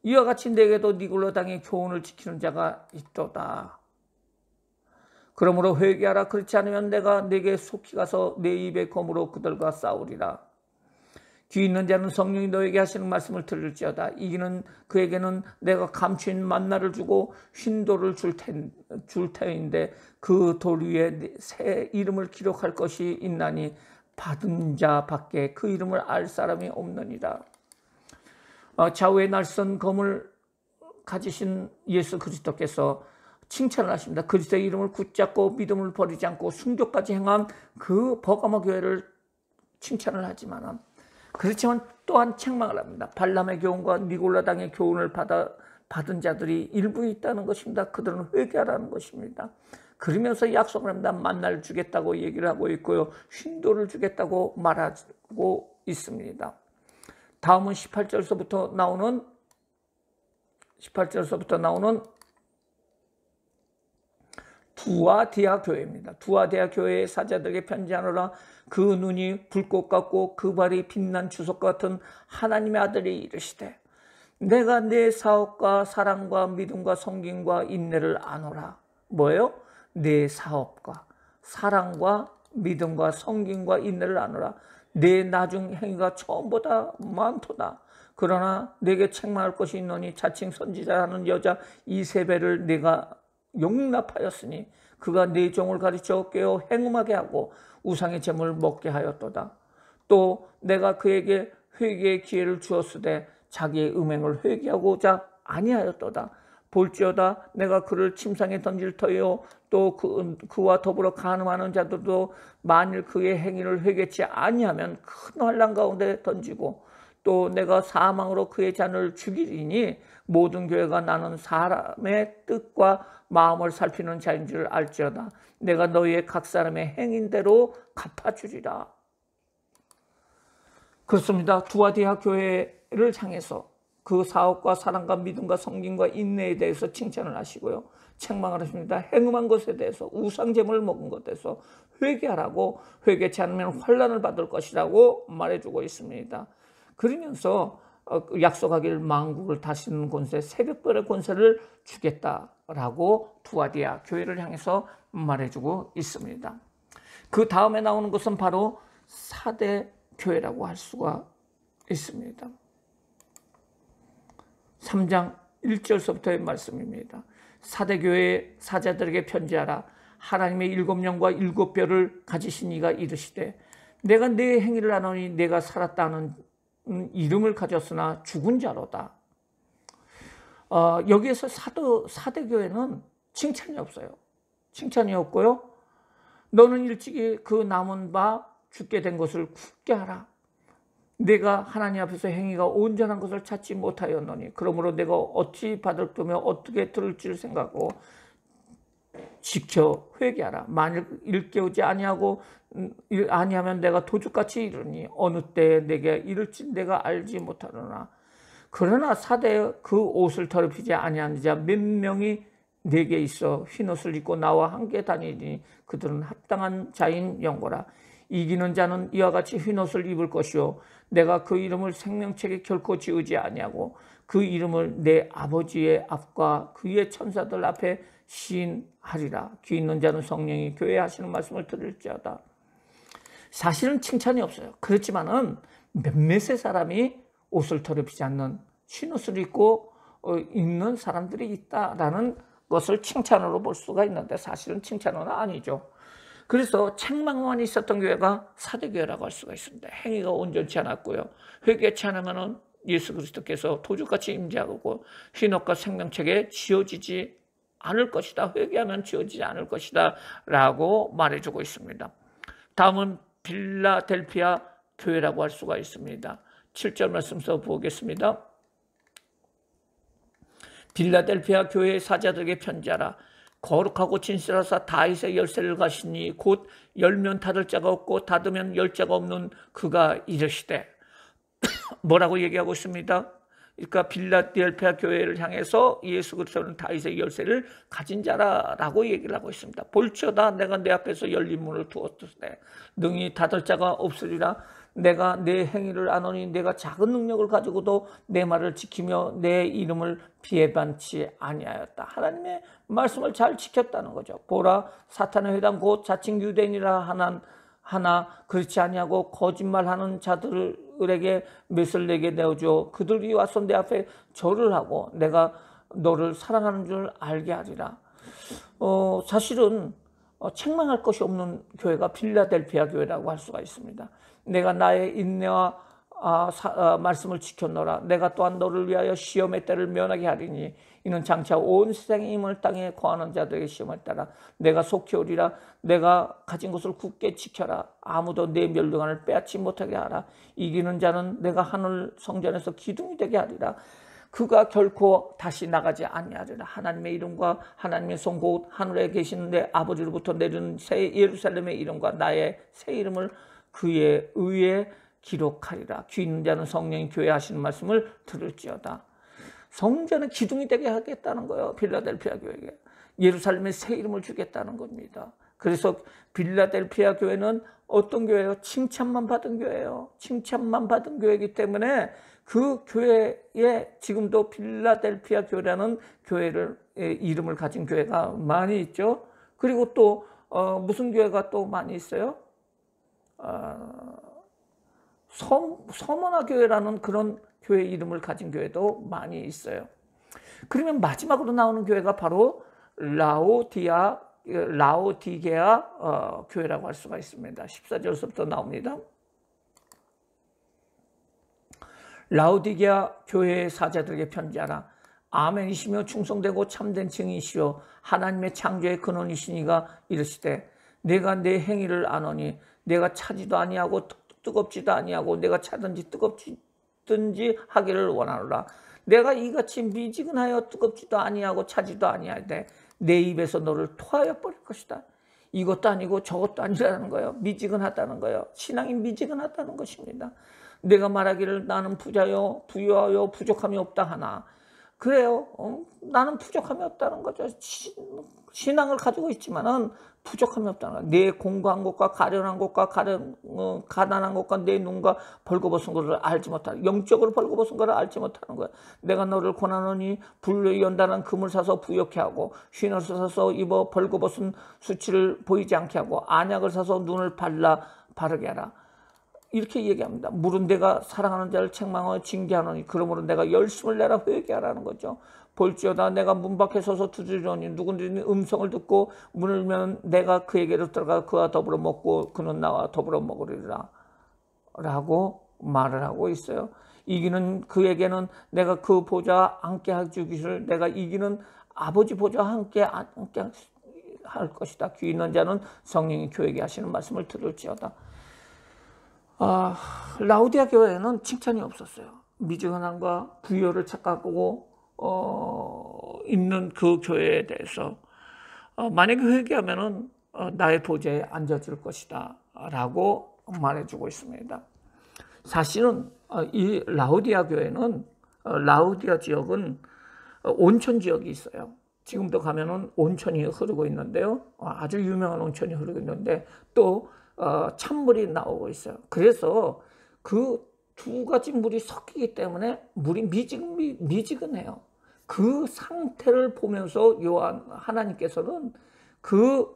이와 같이 내게도 니골라 당의 교훈을 지키는 자가 있도다. 그러므로 회개하라. 그렇지 않으면 내가 네게 속히 가서 내 입의 검으로 그들과 싸우리라. 귀 있는 자는 성령이 너에게 하시는 말씀을 들을지어다. 이기는 그에게는 내가 감추인 만나를 주고 흰돌을 줄 터인데 그 돌 위에 새 이름을 기록할 것이 있나니 받은 자 밖에 그 이름을 알 사람이 없느니라. 좌우에 날선 검을 가지신 예수 그리스도께서 칭찬을 하십니다. 그리스도의 이름을 붙잡고 믿음을 버리지 않고 순교까지 행한 그 버가모 교회를 칭찬을 하지만 그렇지만 또한 책망을 합니다. 발람의 교훈과 니골라 당의 교훈을 받은 자들이 일부 있다는 것입니다. 그들은 회개하라는 것입니다. 그러면서 약속을 합니다. 만나를 주겠다고 얘기를 하고 있고요. 흰돌을 주겠다고 말하고 있습니다. 다음은 18절서부터 나오는 두아디아 교회입니다. 두아디아 교회의 사자들에게 편지하노라. 그 눈이 불꽃 같고 그 발이 빛난 주석 같은 하나님의 아들이 이르시되, 내가 내 사업과 사랑과 믿음과 섬김과 인내를 아노라. 뭐예요? 내 사업과 사랑과 믿음과 성김과 인내를 나누라. 내 나중 행위가 처음보다 많도다. 그러나 내게 책망할 것이 있노니 자칭 선지자라는 여자 이세벨을 내가 용납하였으니 그가 내 종을 가르쳐 깨어 행음하게 하고 우상의 제물을 먹게 하였도다. 또 내가 그에게 회개의 기회를 주었으되 자기의 음행을 회개하고자 아니하였도다. 볼지어다 내가 그를 침상에 던질 터이요 또 그와 더불어 간음하는 자들도 만일 그의 행위를 회개치 아니하면 큰 환난 가운데 던지고 또 내가 사망으로 그의 잔을 죽이리니 모든 교회가 나는 사람의 뜻과 마음을 살피는 자인 줄 알지어다. 내가 너희의 각 사람의 행인대로 갚아주리라. 그렇습니다. 두아디아 교회를 향해서 그 사업과 사랑과 믿음과 성김과 인내에 대해서 칭찬을 하시고요. 책망을 하십니다. 행음한 것에 대해서 우상제물을 먹은 것에 대해서 회개하라고, 회개치 않으면 환난을 받을 것이라고 말해주고 있습니다. 그러면서 약속하기를 만국을 다스리는 권세, 새벽별의 권세를 주겠다라고 두아디아 교회를 향해서 말해주고 있습니다. 그 다음에 나오는 것은 바로 사대 교회라고 할 수가 있습니다. 3장 1절서부터의 말씀입니다. 사대교회의 사자들에게 편지하라. 하나님의 7영과 7뼈를 가지신 이가 이르시되 내가 내 행위를 아노니 내가 살았다는 이름을 가졌으나 죽은 자로다. 여기에서 사대교회는 칭찬이 없어요. 칭찬이 없고요. 너는 일찍이 그 남은 바 죽게 된 것을 굳게 하라. 내가 하나님 앞에서 행위가 온전한 것을 찾지 못하였노니 그러므로 내가 어찌 받을 거며 어떻게 들을지를 생각하고 지켜 회개하라. 만일 일깨우지 아니하면 내가 도둑같이 이르니 어느 때에 내게 이를지 내가 알지 못하노라. 그러나 사대에 그 옷을 더럽히지 아니한 자 몇 명이 내게 있어 흰옷을 입고 나와 함께 다니니 그들은 합당한 자인 영고라. 이기는 자는 이와 같이 흰옷을 입을 것이요 내가 그 이름을 생명책에 결코 지우지 아니하고 그 이름을 내 아버지의 앞과 그의 천사들 앞에 시인하리라. 귀 있는 자는 성령이 교회에 하시는 말씀을 들을지어다. 사실은 칭찬이 없어요. 그렇지만은 몇몇의 사람이 옷을 더럽히지 않는 흰옷을 입고 있는 사람들이 있다라는 것을 칭찬으로 볼 수가 있는데 사실은 칭찬은 아니죠. 그래서 책망만 있었던 교회가 사대교회라고 할 수가 있습니다. 행위가 온전치 않았고요. 회개치 않으면 예수 그리스도께서 도둑같이 임재하고 흰옷과 생명책에 지어지지 않을 것이다. 회개하면 지어지지 않을 것이다 라고 말해주고 있습니다. 다음은 빌라델피아 교회라고 할 수가 있습니다. 7절 말씀 써보겠습니다. 빌라델피아 교회의 사자들에게 편지하라. 거룩하고 진실하사 다윗의 열쇠를 가시니 곧 열면 닫을 자가 없고 닫으면 열 자가 없는 그가 이르시되 뭐라고 얘기하고 있습니다. 그러니까 빌라델피아 교회를 향해서 예수 그리스도는 다윗의 열쇠를 가진 자라고 얘기를 하고 있습니다. 볼지어다 내가 내 앞에서 열린 문을 두었으되 능히 닫을 자가 없으리라. 내가 내 행위를 아노니 내가 작은 능력을 가지고도 내 말을 지키며 내 이름을 비해반치 아니하였다. 하나님의 말씀을 잘 지켰다는 거죠. 보라 사탄의 회당 곧 자칭 유대인이라 하나 그렇지 아니하고 거짓말하는 자들에게 맷을 내게 내어줘 그들이 와서 내 앞에 절을 하고 내가 너를 사랑하는 줄 알게 하리라. 사실은 책망할 것이 없는 교회가 빌라델피아 교회라고 할 수가 있습니다. 내가 나의 인내와 말씀을 지켰노라. 내가 또한 너를 위하여 시험의 때를 면하게 하리니 이는 장차 온 세상의 힘을 땅에 거하는 자들에게 시험을 따라 내가 속히 오리라. 내가 가진 것을 굳게 지켜라. 아무도 내 멸류관을 빼앗지 못하게 하라. 이기는 자는 내가 하늘 성전에서 기둥이 되게 하리라. 그가 결코 다시 나가지 아니하리라. 하나님의 이름과 하나님의 손 곧 하늘에 계신 내 아버지로부터 내리는 새 예루살렘의 이름과 나의 새 이름을 그의 의에 기록하리라. 귀 있는 자는 성령이 교회 하시는 말씀을 들을지어다. 성전의 기둥이 되게 하겠다는 거예요. 빌라델피아 교회에게. 예루살렘의 새 이름을 주겠다는 겁니다. 그래서 빌라델피아 교회는 어떤 교회예요? 칭찬만 받은 교회예요. 칭찬만 받은 교회이기 때문에 그 교회에 지금도 빌라델피아 교회라는 교회를 이름을 가진 교회가 많이 있죠. 그리고 또 무슨 교회가 또 많이 있어요? 서머나 교회라는 그런 교회 이름을 가진 교회도 많이 있어요. 그러면 마지막으로 나오는 교회가 바로 라오디게아 교회라고 할 수가 있습니다. 14절서부터 나옵니다. 라오디게아 교회의 사자들에게 편지하라. 아멘이시며 충성되고 참된 증인이시오 하나님의 창조의 근원이시니가 이르시되 내가 내 행위를 아노니 내가 차지도 아니하고 뜨겁지도 아니하고 내가 차든지 뜨겁든지 하기를 원하노라. 내가 이같이 미지근하여 뜨겁지도 아니하고 차지도 아니하되 내 입에서 너를 토하여 버릴 것이다. 이것도 아니고 저것도 아니라는 거예요. 미지근하다는 거예요. 신앙이 미지근하다는 것입니다. 내가 말하기를 나는 부자요 부유하여 부족함이 없다 하나 그래요. 나는 부족함이 없다는 거죠. 신앙을 가지고 있지만은 부족함이 없다는 거예요. 내 공고한 것과 가련한 것과 가난한 것과 내 눈과 벌거벗은 것을 알지 못하는 영적으로 벌거벗은 것을 알지 못하는 거예요. 내가 너를 권하노니 불로 연단한 금을 사서 부욕케 하고 흰옷을 사서 입어 벌거벗은 수치를 보이지 않게 하고 안약을 사서 눈을 바르게 하라. 이렇게 얘기합니다. 물은 내가 사랑하는 자를 책망하여 징계하노니 그러므로 내가 열심을 내라 회개하라는 거죠. 볼지어다 내가 문 밖에 서서 두드리노니 누구든지 음성을 듣고 문을 열면 내가 그에게로 들어가 그와 더불어 먹고 그는 나와 더불어 먹으리라 라고 말을 하고 있어요. 이기는 그에게는 내가 그 보좌 함께 해주기를 내가 이기는 아버지 보좌와 함께 할 것이다. 귀 있는 자는 성령이 교회에게 하시는 말씀을 들을지어다. 라오디아 교회에는 칭찬이 없었어요. 미지근함과 부요를 착각하고 있는 그 교회에 대해서 만약에 회개하면은 나의 보좌에 앉아줄 것이다 라고 말해주고 있습니다. 사실은 이 라오디아 교회는 라오디아 지역은 온천 지역이 있어요. 지금도 가면은 온천이 흐르고 있는데요. 아주 유명한 온천이 흐르고 있는데 또 찬물이 나오고 있어요. 그래서 그 두 가지 물이 섞이기 때문에 물이 미지근해요. 그 상태를 보면서 하나님께서는 그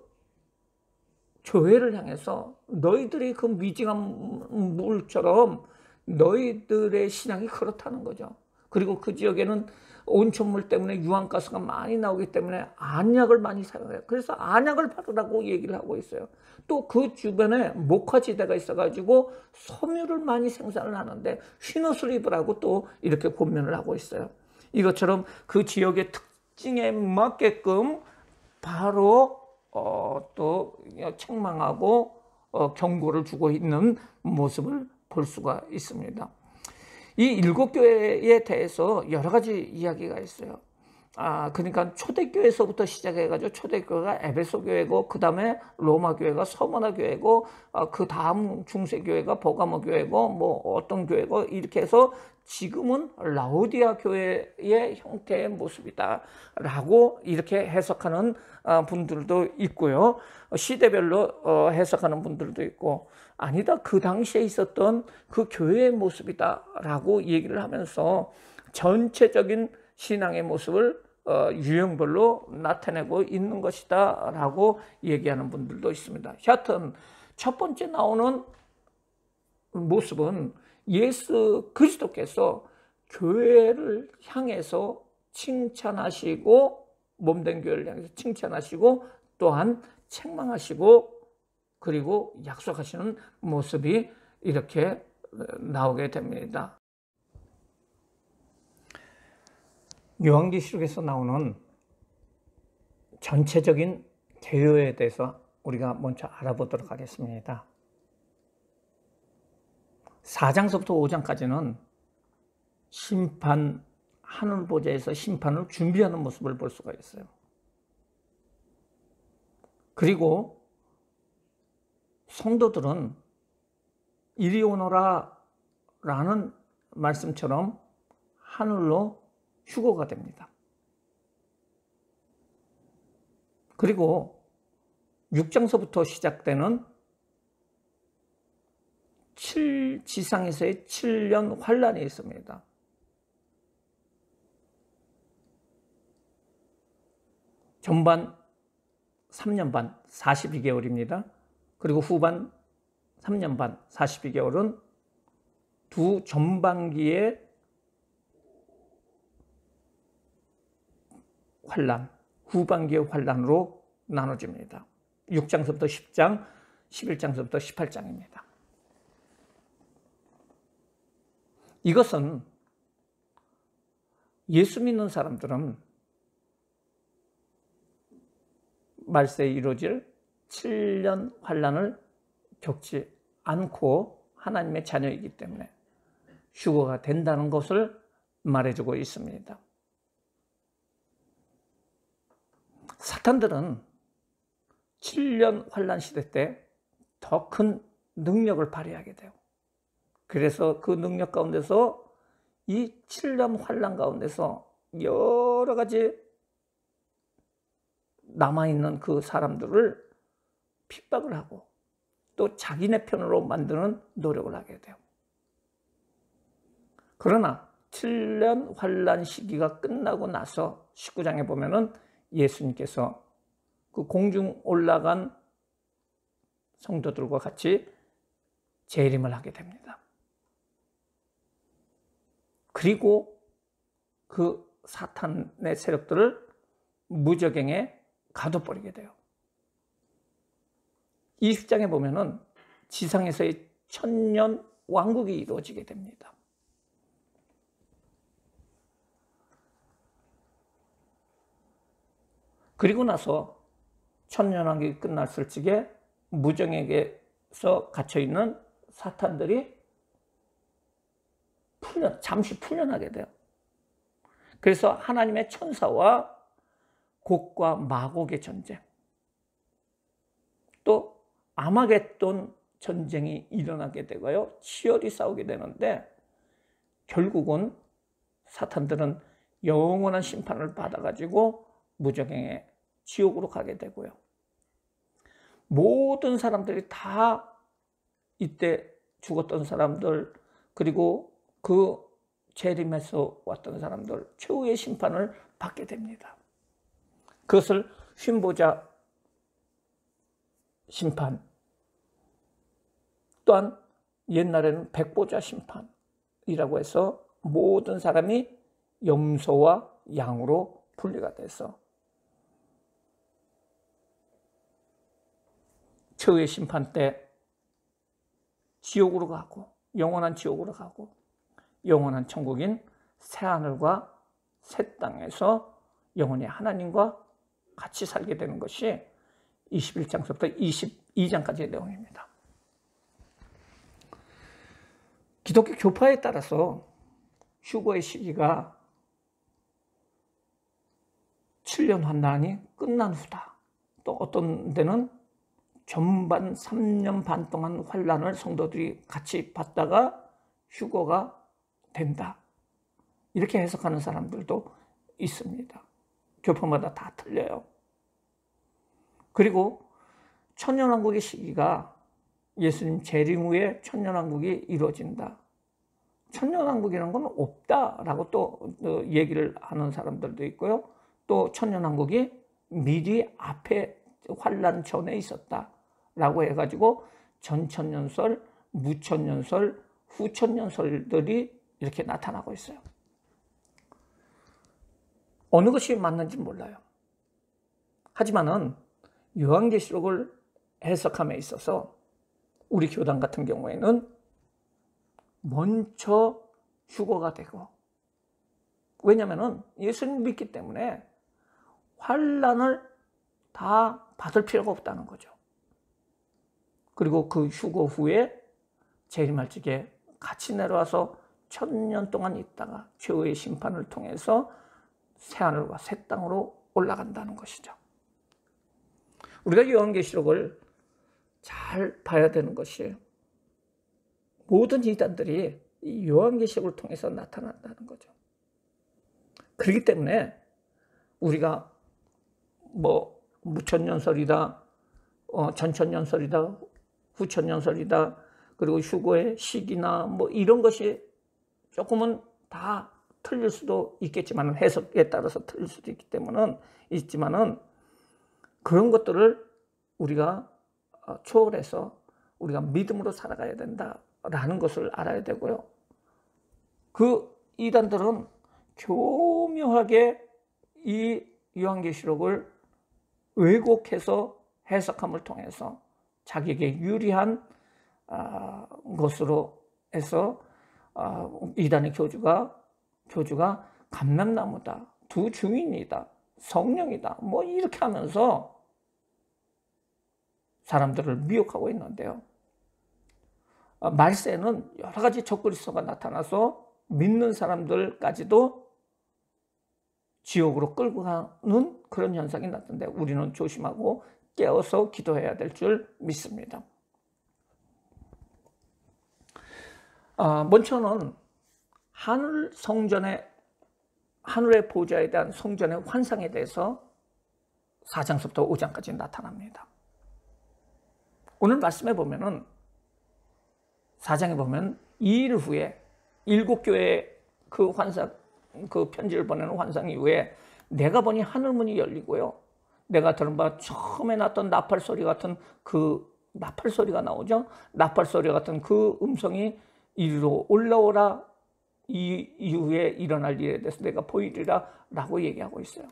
교회를 향해서 너희들이 그 미지근 물처럼 너희들의 신앙이 그렇다는 거죠. 그리고 그 지역에는 온천물 때문에 유황가스가 많이 나오기 때문에 안약을 많이 사용해요. 그래서 안약을 바르라고 얘기를 하고 있어요. 또 그 주변에 목화지대가 있어가지고 섬유를 많이 생산을 하는데 흰옷을 입으라고 또 이렇게 권면을 하고 있어요. 이것처럼 그 지역의 특징에 맞게끔 바로 또 책망하고 경고를 주고 있는 모습을 볼 수가 있습니다. 이 7교회에 대해서 여러 가지 이야기가 있어요. 그러니까 초대교회에서부터 시작해가지고 초대교회가 에베소 교회고, 그 다음에 로마 교회가 서머나 교회고, 그 다음 중세교회가 버가모 교회고, 뭐 어떤 교회고, 이렇게 해서 지금은 라오디아 교회의 형태의 모습이다라고 이렇게 해석하는 분들도 있고요. 시대별로 해석하는 분들도 있고, 아니다, 그 당시에 있었던 그 교회의 모습이다라고 얘기를 하면서 전체적인 신앙의 모습을 유형별로 나타내고 있는 것이다 라고 얘기하는 분들도 있습니다. 하여튼 첫 번째 나오는 모습은 예수 그리스도께서 교회를 향해서 칭찬하시고, 몸된 교회를 향해서 칭찬하시고 또한 책망하시고 그리고 약속하시는 모습이 이렇게 나오게 됩니다. 요한계시록에서 나오는 전체적인 개요에 대해서 우리가 먼저 알아보도록 하겠습니다. 4장서부터 5장까지는 심판, 하늘보좌에서 심판을 준비하는 모습을 볼 수가 있어요. 그리고 성도들은 이리 오너라 라는 말씀처럼 하늘로 휴거가 됩니다. 그리고 6장서부터 시작되는 지상에서의 7년 환란이 있습니다. 전반 3년 반 42개월입니다. 그리고 후반 3년 반 42개월은 두 전반기의 환란, 후반기의 환란으로 나눠집니다. 6장서부터 10장, 11장서부터 18장입니다. 이것은 예수 믿는 사람들은 말세에 이루어질 7년 환란을 겪지 않고 하나님의 자녀이기 때문에 휴거가 된다는 것을 말해주고 있습니다. 사탄들은 7년 환란 시대 때 더 큰 능력을 발휘하게 돼요. 그래서 그 능력 가운데서 이 7년 환란 가운데서 여러 가지 남아있는 그 사람들을 핍박을 하고 또 자기네 편으로 만드는 노력을 하게 돼요. 그러나 7년 환란 시기가 끝나고 나서 19장에 보면은 예수님께서 그 공중 올라간 성도들과 같이 재림을 하게 됩니다. 그리고 그 사탄의 세력들을 무저갱에 가둬버리게 돼요. 20장에 보면은 지상에서의 천년 왕국이 이루어지게 됩니다. 그리고 나서 천년왕국이 끝났을 적에 무정에게서 갇혀있는 사탄들이 잠시 풀려나게 돼요. 그래서 하나님의 천사와 곡과 마곡의 전쟁, 또 아마겟돈 전쟁이 일어나게 되고요. 치열히 싸우게 되는데 결국은 사탄들은 영원한 심판을 받아가지고 무저갱의 지옥으로 가게 되고요. 모든 사람들이 다 이때 죽었던 사람들, 그리고 그 재림에서 왔던 사람들 최후의 심판을 받게 됩니다. 그것을 휰보자 심판, 또한 옛날에는 백보자 심판이라고 해서 모든 사람이 염소와 양으로 분리가 돼서 최후의 심판 때 지옥으로 가고 영원한 지옥으로 가고 영원한 천국인 새하늘과 새 땅에서 영원히 하나님과 같이 살게 되는 것이 21장서부터 22장까지의 내용입니다. 기독교 교파에 따라서 휴거의 시기가 7년 환난이 끝난 후다. 또 어떤 데는 전반 3년 반 동안 환난을 성도들이 같이 받다가 휴거가 된다. 이렇게 해석하는 사람들도 있습니다. 교파마다 다 틀려요. 그리고 천년왕국의 시기가 예수님 재림 후에 천년왕국이 이루어진다. 천년왕국이라는 건 없다라고 또 얘기를 하는 사람들도 있고요. 또 천년왕국이 미리 앞에 환란 전에 있었다라고 해가지고 전천년설, 무천년설, 후천년설들이 이렇게 나타나고 있어요. 어느 것이 맞는지 몰라요. 하지만은 요한계시록을 해석함에 있어서 우리 교단 같은 경우에는 먼저 휴거가 되고, 왜냐면은 예수님 믿기 때문에 환란을 다 받을 필요가 없다는 거죠. 그리고 그 휴거 후에 재림할 적에 같이 내려와서 1000년 동안 있다가 최후의 심판을 통해서 새하늘과 새 땅으로 올라간다는 것이죠. 우리가 요한계시록을 잘 봐야 되는 것이 모든 이단들이 이 요한계시록을 통해서 나타난다는 거죠. 그렇기 때문에 우리가 뭐 무천년설이다, 전천년설이다, 후천년설이다, 그리고 휴거의 시기나 뭐 이런 것이 조금은 다 틀릴 수도 있겠지만, 해석에 따라서 틀릴 수도 있기 때문에 있지만은 그런 것들을 우리가 초월해서 우리가 믿음으로 살아가야 된다라는 것을 알아야 되고요. 그 이단들은 교묘하게 이 요한계시록을 왜곡해서 해석함을 통해서 자기에게 유리한 것으로 해서 이단의 교주가 감람나무다, 두 주인이다, 성령이다, 뭐 이렇게 하면서 사람들을 미혹하고 있는데요. 말세는 여러 가지 적그리스도가 나타나서 믿는 사람들까지도 지옥으로 끌고 가는 그런 현상이 났던데 우리는 조심하고 깨어서 기도해야 될 줄 믿습니다. 먼저는 하늘의 보좌에 대한 성전의 환상에 대해서 4장서부터 5장까지 나타납니다. 오늘 말씀에 보면은 4장에 보면 2일 후에 7교회의 그 환상, 그 편지를 보내는 환상 이후에 내가 보니 하늘문이 열리고요. 내가 들은 바 처음에 났던 나팔 소리 같은 그 나팔 소리가 나오죠. 나팔 소리 같은 그 음성이 이리로 올라오라. 이 이후에 일어날 일에 대해서 내가 보이리라 라고 얘기하고 있어요.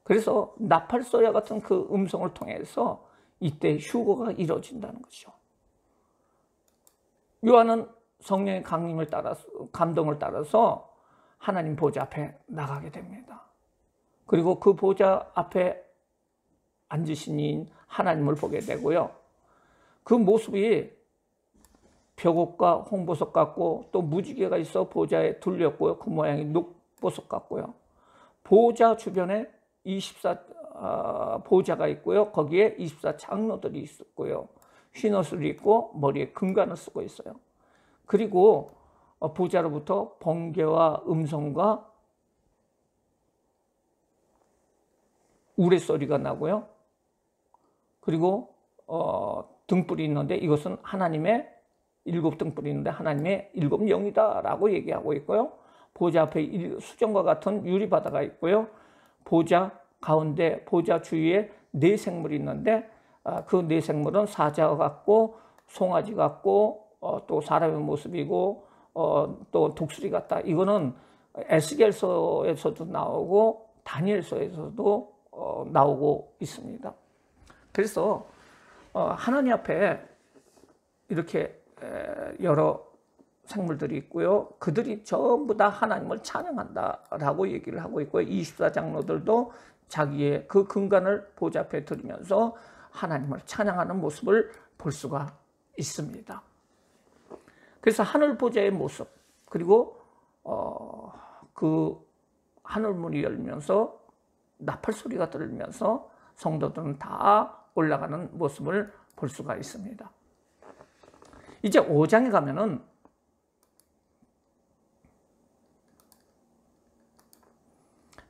그래서 나팔 소리 같은 그 음성을 통해서 이때 휴거가 이루어진다는 거죠. 요한은 성령의 감동을 따라서 하나님 보좌 앞에 나가게 됩니다. 그리고 그 보좌 앞에 앉으신 이인 하나님을 보게 되고요. 그 모습이 벽옷과 홍보석 같고 또 무지개가 있어 보좌에 둘렸고요. 그 모양이 녹보석 같고요. 보좌 주변에 보좌가 있고요. 거기에 24 장로들이 있었고요. 흰 옷을 입고 머리에 금관을 쓰고 있어요. 그리고 보좌로부터 번개와 음성과 우레소리가 나고요. 그리고 등불이 있는데 이것은 하나님의 7등불이 있는데 하나님의 7영이다 라고 얘기하고 있고요. 보좌 앞에 수정과 같은 유리바다가 있고요. 보좌 가운데 보좌 주위에 4생물이 있는데 그 4생물은 사자 같고 송아지 같고 또 사람의 모습이고 또 독수리 같다. 이거는 에스겔서에서도 나오고 다니엘서에서도 나오고 있습니다. 그래서 하나님 앞에 이렇게 여러 생물들이 있고요. 그들이 전부 다 하나님을 찬양한다라고 얘기를 하고 있고요. 24장로들도 자기의 그 근간을 보좌 앞에 드리면서 하나님을 찬양하는 모습을 볼 수가 있습니다. 그래서 하늘 보좌의 모습, 그리고 그 하늘문이 열리면서 나팔 소리가 들리면서 성도들은 다 올라가는 모습을 볼 수가 있습니다. 이제 5장에 가면은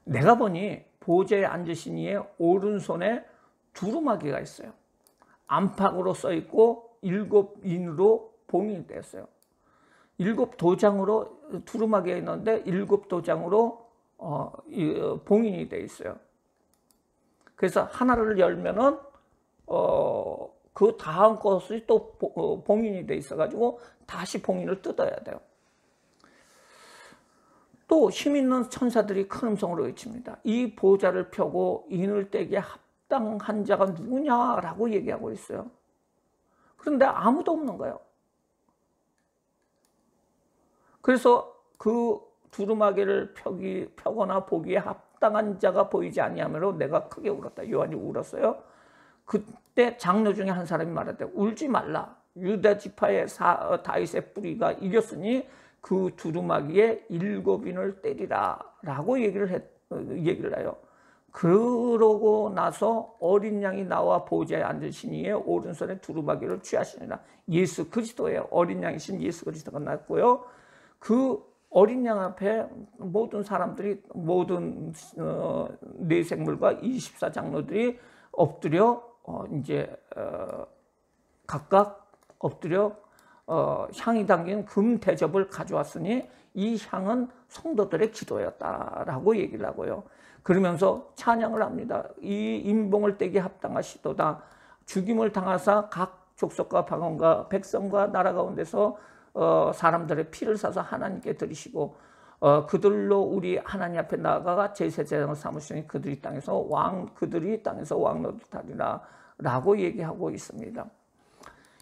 내가 보니 보좌에 앉으신 이의 오른손에 두루마기가 있어요. 안팎으로 써 있고 7인으로 봉인이 되었어요. 7도장으로 두루마기가 있는데 7도장으로 봉인이 되어 있어요. 그래서 하나를 열면은 그 다음 것이 또 봉인이 돼 있어가지고 다시 봉인을 뜯어야 돼요. 또 힘있는 천사들이 큰 음성으로 외칩니다. 이 보좌를 펴고 인을 떼기에 합당한 자가 누구냐라고 얘기하고 있어요. 그런데 아무도 없는 거예요. 그래서 그 두루마기를 펴거나 보기에 합당한 자가 보이지 아니하므로 내가 크게 울었다. 요한이 울었어요. 그때 장로 중에 한 사람이 말했대. 울지 말라. 유다 지파의 다윗의 뿌리가 이겼으니 그 두루마기에 7인을 때리라 라고 얘기를 해요. 그러고 나서 어린 양이 나와 보좌에 앉으신 이의 오른손에 두루마기를 취하시니라. 예수 그리스도예요. 어린 양이신 예수 그리스도가 났고요. 그 어린 양 앞에 모든 사람들이 모든 내생물과 24장로들이 엎드려 이제 각각 엎드려 향이 담긴 금 대접을 가져왔으니 이 향은 성도들의 기도였다라고 얘기를 하고요. 그러면서 찬양을 합니다. 이 인봉을 떼기 합당하시도다. 죽임을 당하사 각 족속과 방언과 백성과 나라 가운데서 사람들의 피를 사서 하나님께 드리시고 그들로 우리 하나님 앞에 나아가 제사장을 삼으시니 그들이 땅에서 왕 노릇하리라 라고 얘기하고 있습니다.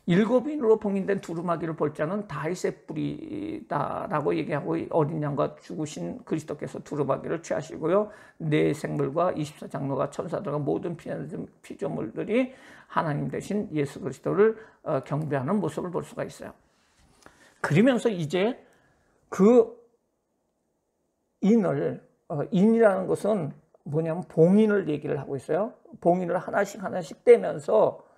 7인으로 봉인된 두루마기를 볼 자는 다윗의 뿌리다라고 얘기하고 어린 양과 죽으신 그리스도께서 두루마기를 취하시고요. 네 생물과 24장로가 천사들과 모든 피조물들이 하나님 대신 예수 그리스도를 경배하는 모습을 볼 수가 있어요. 그러면서 이제 그 인이라는 것은 뭐냐면 봉인을 얘기를 하고 있어요. 봉인을 하나씩 떼면서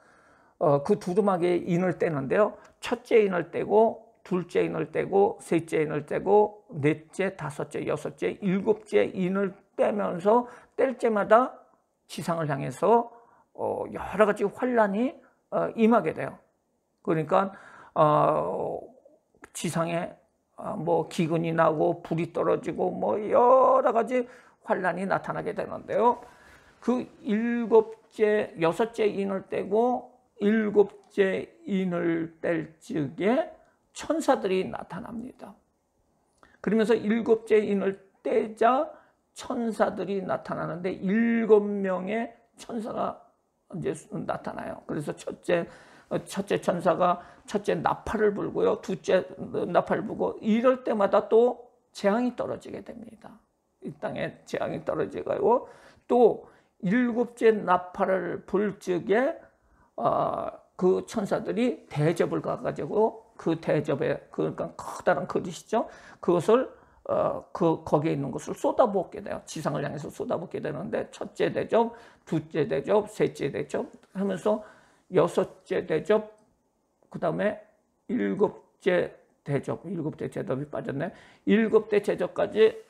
그 두루마기의 인을 떼는데요. 첫째 인을 떼고 둘째 인을 떼고 셋째 인을 떼고 넷째, 다섯째, 여섯째, 일곱째 인을 떼면서 뗄 때마다 지상을 향해서 여러 가지 환란이 임하게 돼요. 그러니까 지상에 뭐 기근이 나고 불이 떨어지고 뭐 여러 가지 환란이 나타나게 되는데요. 그 여섯째 인을 떼고 일곱째 인을 뗄 적에 천사들이 나타납니다. 그러면서 일곱째 인을 떼자 천사들이 나타나는데 7명의 천사가 이제 나타나요. 그래서 첫째 천사가 첫째 나팔을 불고요. 둘째 나팔을 불고 이럴 때마다 또 재앙이 떨어지게 됩니다. 이 땅에 재앙이 떨어지고 또 일곱째 나팔을 불 적에 그 천사들이 대접을 가가지고 그 대접에 그러니까 커다란 그릇이죠. 그것을 거기에 있는 것을 쏟아붓게 돼요. 지상을 향해서 쏟아붓게 되는데 첫째 대접, 둘째 대접, 셋째 대접 하면서 여섯째 대접, 그 다음에 일곱째 대접이 빠졌네. 일곱째 대접까지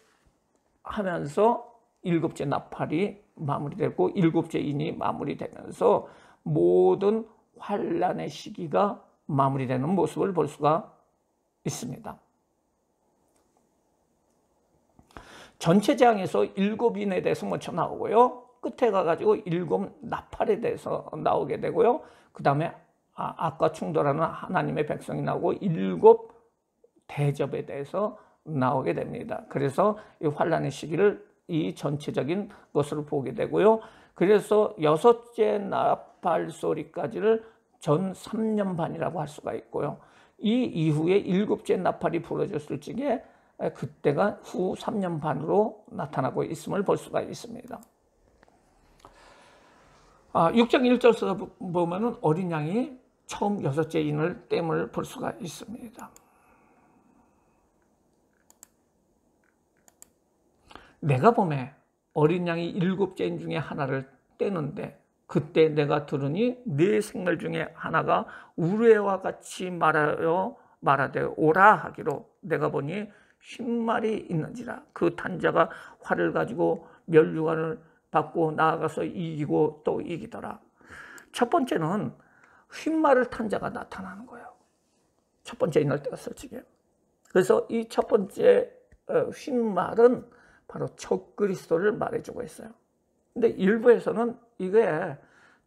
하면서 일곱째 나팔이 마무리되고 일곱째 인이 마무리되면서 모든 환란의 시기가 마무리되는 모습을 볼 수가 있습니다. 전체 재앙에서 7인에 대해서 먼저 나오고요. 끝에 가가지고 7 나팔에 대해서 나오게 되고요. 그 다음에 아까 충돌하는 하나님의 백성이 나오고 7 대접에 대해서 나오게 됩니다. 그래서 이 환란의 시기를 이 전체적인 것으로 보게 되고요. 그래서 여섯째 나팔 소리까지를 전 3년 반이라고 할 수가 있고요. 이 이후에 7째 나팔이 불어졌을 적에 그때가 후 3년 반으로 나타나고 있음을 볼 수가 있습니다. 6장 1절에서 보면은 어린 양이 처음 여섯째 인을 땜을 볼 수가 있습니다. 내가 보매 어린 양이 7째 인 중에 하나를 떼는데 그때 내가 들으니 네 생물 중에 하나가 우레와 같이 말하되 오라 하기로 내가 보니 흰말이 있는지라. 그 탄자가 활을 가지고 멸류관을 받고 나아가서 이기고 또 이기더라. 첫 번째는 흰말을 탄 자가 나타나는 거예요. 첫 번째 인을 떼었을 적에. 그래서 이 첫 번째 흰말은 바로 적그리스도를 말해주고 있어요. 근데 일부에서는 이게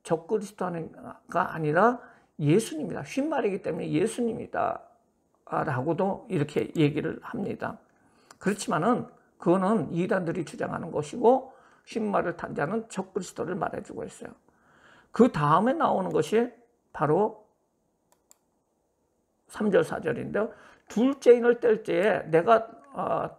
적그리스도가 아니라 예수님이다. 흰말이기 때문에 예수님이다 라고도 이렇게 얘기를 합니다. 그렇지만은 그거는 이단들이 주장하는 것이고 흰말을 탄 자는 적그리스도를 말해주고 있어요. 그 다음에 나오는 것이 바로 3절 4절인데요. 둘째 인을 뗄 때에 내가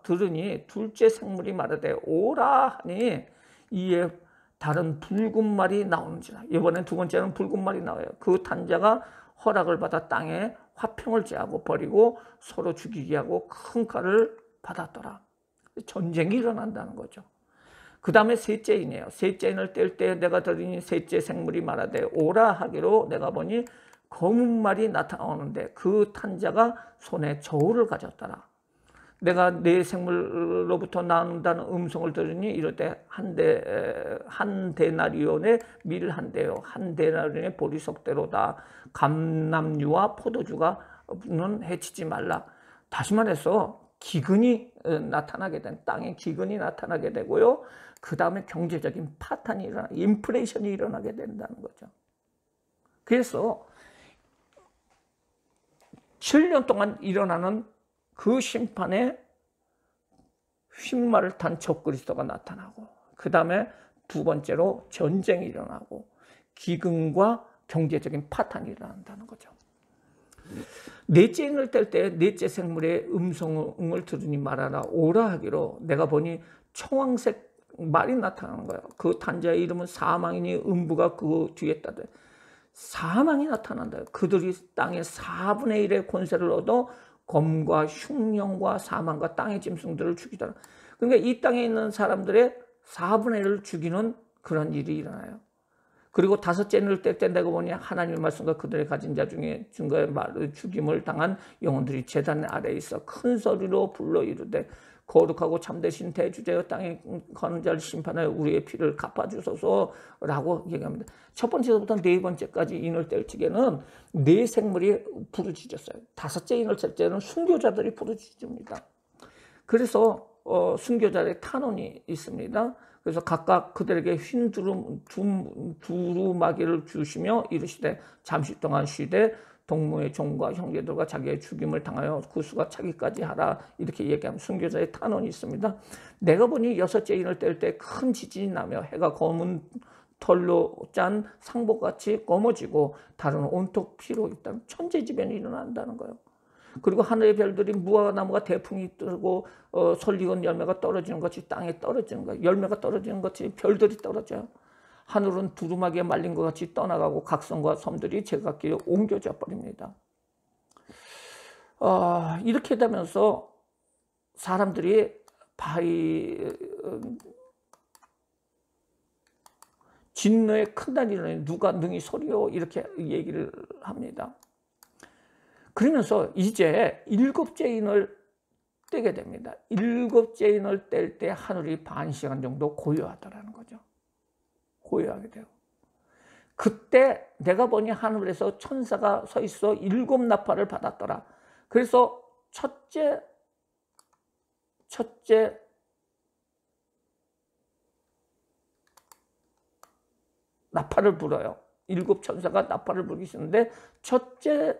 들으니 둘째 생물이 말하되 오라 하니 이에 다른 붉은 말이 나오는지라. 이번엔 두 번째는 붉은 말이 나와요. 그 탄자가 허락을 받아 땅에 화평을 제하고 버리고 서로 죽이게 하고 큰 칼을 받았더라. 전쟁이 일어난다는 거죠. 그 다음에 셋째 인이에요. 셋째 인을 뗄 때 내가 들으니 셋째 생물이 말하되 오라 하기로 내가 보니 검은 말이 나타나오는데 그 탄자가 손에 저울을 가졌더라. 내가 내 생물로부터 나온다는 음성을 들으니 이럴 때 한 데나리온의 밀 한 대요. 한 데나리온의 보리석대로다. 감람류와 포도주가 해치지 말라. 다시 말해서 기근이 나타나게 땅에 기근이 나타나게 되고요. 그 다음에 경제적인 파탄이 인플레이션이 일어나게 된다는 거죠. 그래서 7년 동안 일어나는 그 심판에 휜말을 탄 적그리스도가 나타나고, 그 다음에 두 번째로 전쟁이 일어나고 기근과 경제적인 파탄이 일어난다는 거죠. 넷째 인을 뗄 때 넷째 생물의 음성을 들으니 말하라. 오라 하기로 내가 보니 청황색 말이 나타나는 거예요. 그 탄자의 이름은 사망이니 음부가 그 뒤에 따르 사망이 나타난다. 그들이 땅의 4분의 1의 권세를 얻어 검과 흉령과 사망과 땅의 짐승들을 죽이더라. 그러니까 이 땅에 있는 사람들의 4분의 1을 죽이는 그런 일이 일어나요. 그리고 다섯째 인을 뗄 때 내가 보니 하나님의 말씀과 그들의 가진 자 중에 증거의 말을 죽임을 당한 영혼들이 제단 아래에 있어 큰 소리로 불러 이르되 거룩하고 참되신 대주제여 땅에 거는 자를 심판하여 우리의 피를 갚아주소서라고 얘기합니다. 첫 번째부터 네 번째까지 인을 뗄 적에는 네 생물이 부르짖었어요. 다섯째 인을 뗄 때는 순교자들이 부르짖습니다. 그래서 순교자의 탄원이 있습니다. 그래서 각각 그들에게 흰 두루마기를 주시며 이르시되 잠시 동안 쉬되 동무의 종과 형제들과 자기의 죽임을 당하여 그 수가 차기까지 하라. 이렇게 얘기하면 순교자의 탄원이 있습니다. 내가 보니 여섯째 인을 뗄 때 큰 지진이 나며 해가 검은 털로 짠 상복같이 검어지고 달은 온통 피로 있다는 천재지변이 일어난다는 거예요. 그리고 하늘의 별들이 무화과나무가 대풍이 뜨고 설익은 열매가 떨어지는 것이 땅에 떨어지는 거예요. 열매가 떨어지는 것이 별들이 떨어져요. 하늘은 두루마기에 말린 것 같이 떠나가고 각성과 섬들이 제각기로 옮겨져 버립니다. 이렇게 되면서 사람들이 진노의 큰 날이 일어나니 누가 능히 소리요 이렇게 얘기를 합니다. 그러면서 이제 일곱째 인을 떼게 됩니다. 일곱째 인을 뗄 때 하늘이 반 시간 정도 고요하더라는 거죠. 고요하게 돼요. 그때 내가 보니 하늘에서 천사가 서 있어 7 나팔을 받았더라. 그래서 첫째 나팔을 불어요. 7 천사가 나팔을 불기시는데 첫째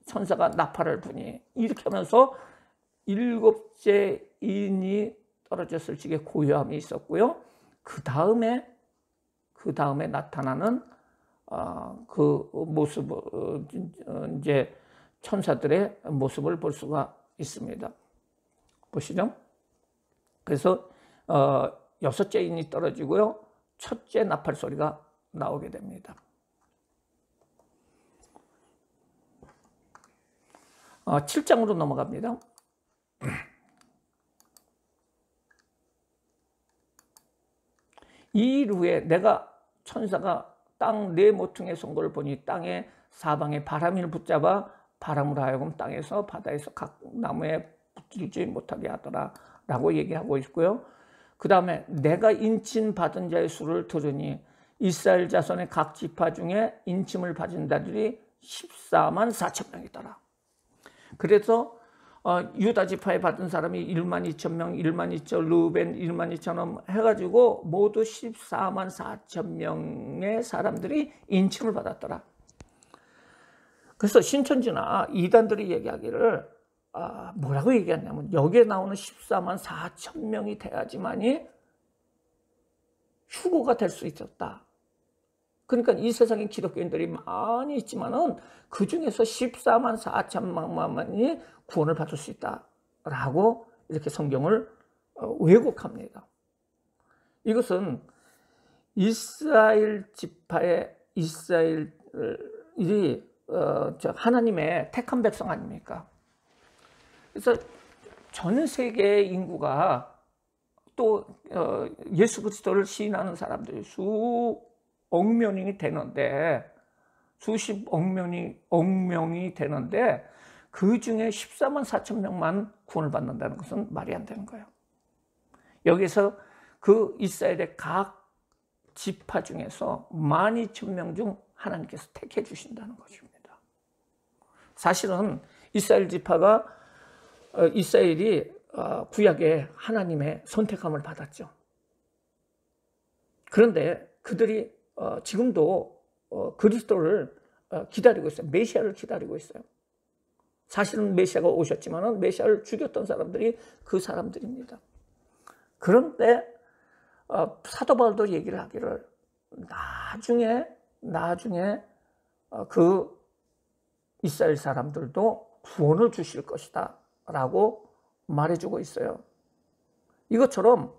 천사가 나팔을 부니 이렇게 하면서 일곱째 인이 떨어졌을 적에 고요함이 있었고요. 그 다음에 나타나는 그 모습, 이제 천사들의 모습을 볼 수가 있습니다. 보시죠. 그래서 여섯째 인이 떨어지고요. 첫째 나팔 소리가 나오게 됩니다. 7장으로 넘어갑니다. 이 일 후에 내가 천사가 땅 네 모퉁이의 선고를 보니 땅의 사방에 바람을 붙잡아 바람으로 하여금 땅에서 바다에서 각 나무에 붙들지 못하게 하더라 라고 얘기하고 있고요. 그 다음에 내가 인침 받은 자의 수를 들으니 이스라엘 자손의 각 지파 중에 인침을 받은 자들이 14만 4천 명이더라. 그래서 유다 지파에 받은 사람이 1만 2천 명, 1만 2천, 루벤 1만 2천원 해가지고 모두 14만 4천 명의 사람들이 인침을 받았더라. 그래서 신천지나 이단들이 얘기하기를 뭐라고 얘기했냐면 여기에 나오는 14만 4천 명이 돼야지만이 휴거가 될 수 있었다. 그러니까 이 세상에 기독교인들이 많이 있지만은 그 중에서 14만 4천만이 구원을 받을 수 있다라고 이렇게 성경을 왜곡합니다. 이것은 이스라엘 지파의 이스라엘이 하나님의 택한 백성 아닙니까? 그래서 전 세계의 인구가 또 예수 그리스도를 시인하는 사람들이 수억 명이 되는데 수십억 명이 되는데 그 중에 14만 4천 명만 구원을 받는다는 것은 말이 안 되는 거예요. 여기서 그 이스라엘의 각 지파 중에서 12,000명 중 하나님께서 택해 주신다는 것입니다. 사실은 이스라엘 지파가 이스라엘이 구약에 하나님의 선택함을 받았죠. 그런데 그들이 지금도 그리스도를 기다리고 있어요. 메시아를 기다리고 있어요. 사실은 메시아가 오셨지만 메시아를 죽였던 사람들이 그 사람들입니다. 그런데 사도 바울도 얘기를 하기를 나중에 그 이스라엘 사람들도 구원을 주실 것이다 라고 말해주고 있어요. 이것처럼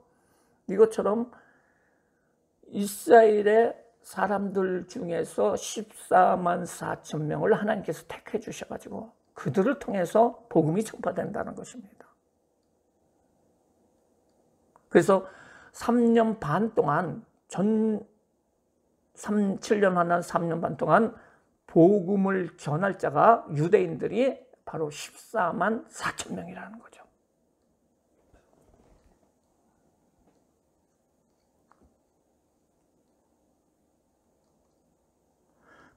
이스라엘의 사람들 중에서 14만 4천 명을 하나님께서 택해 주셔가지고 그들을 통해서 복음이 전파된다는 것입니다. 그래서 3년 반 동안 7년 하나 3년 반 동안 복음을 전할 자가 유대인들이 바로 14만 4천 명이라는 거죠.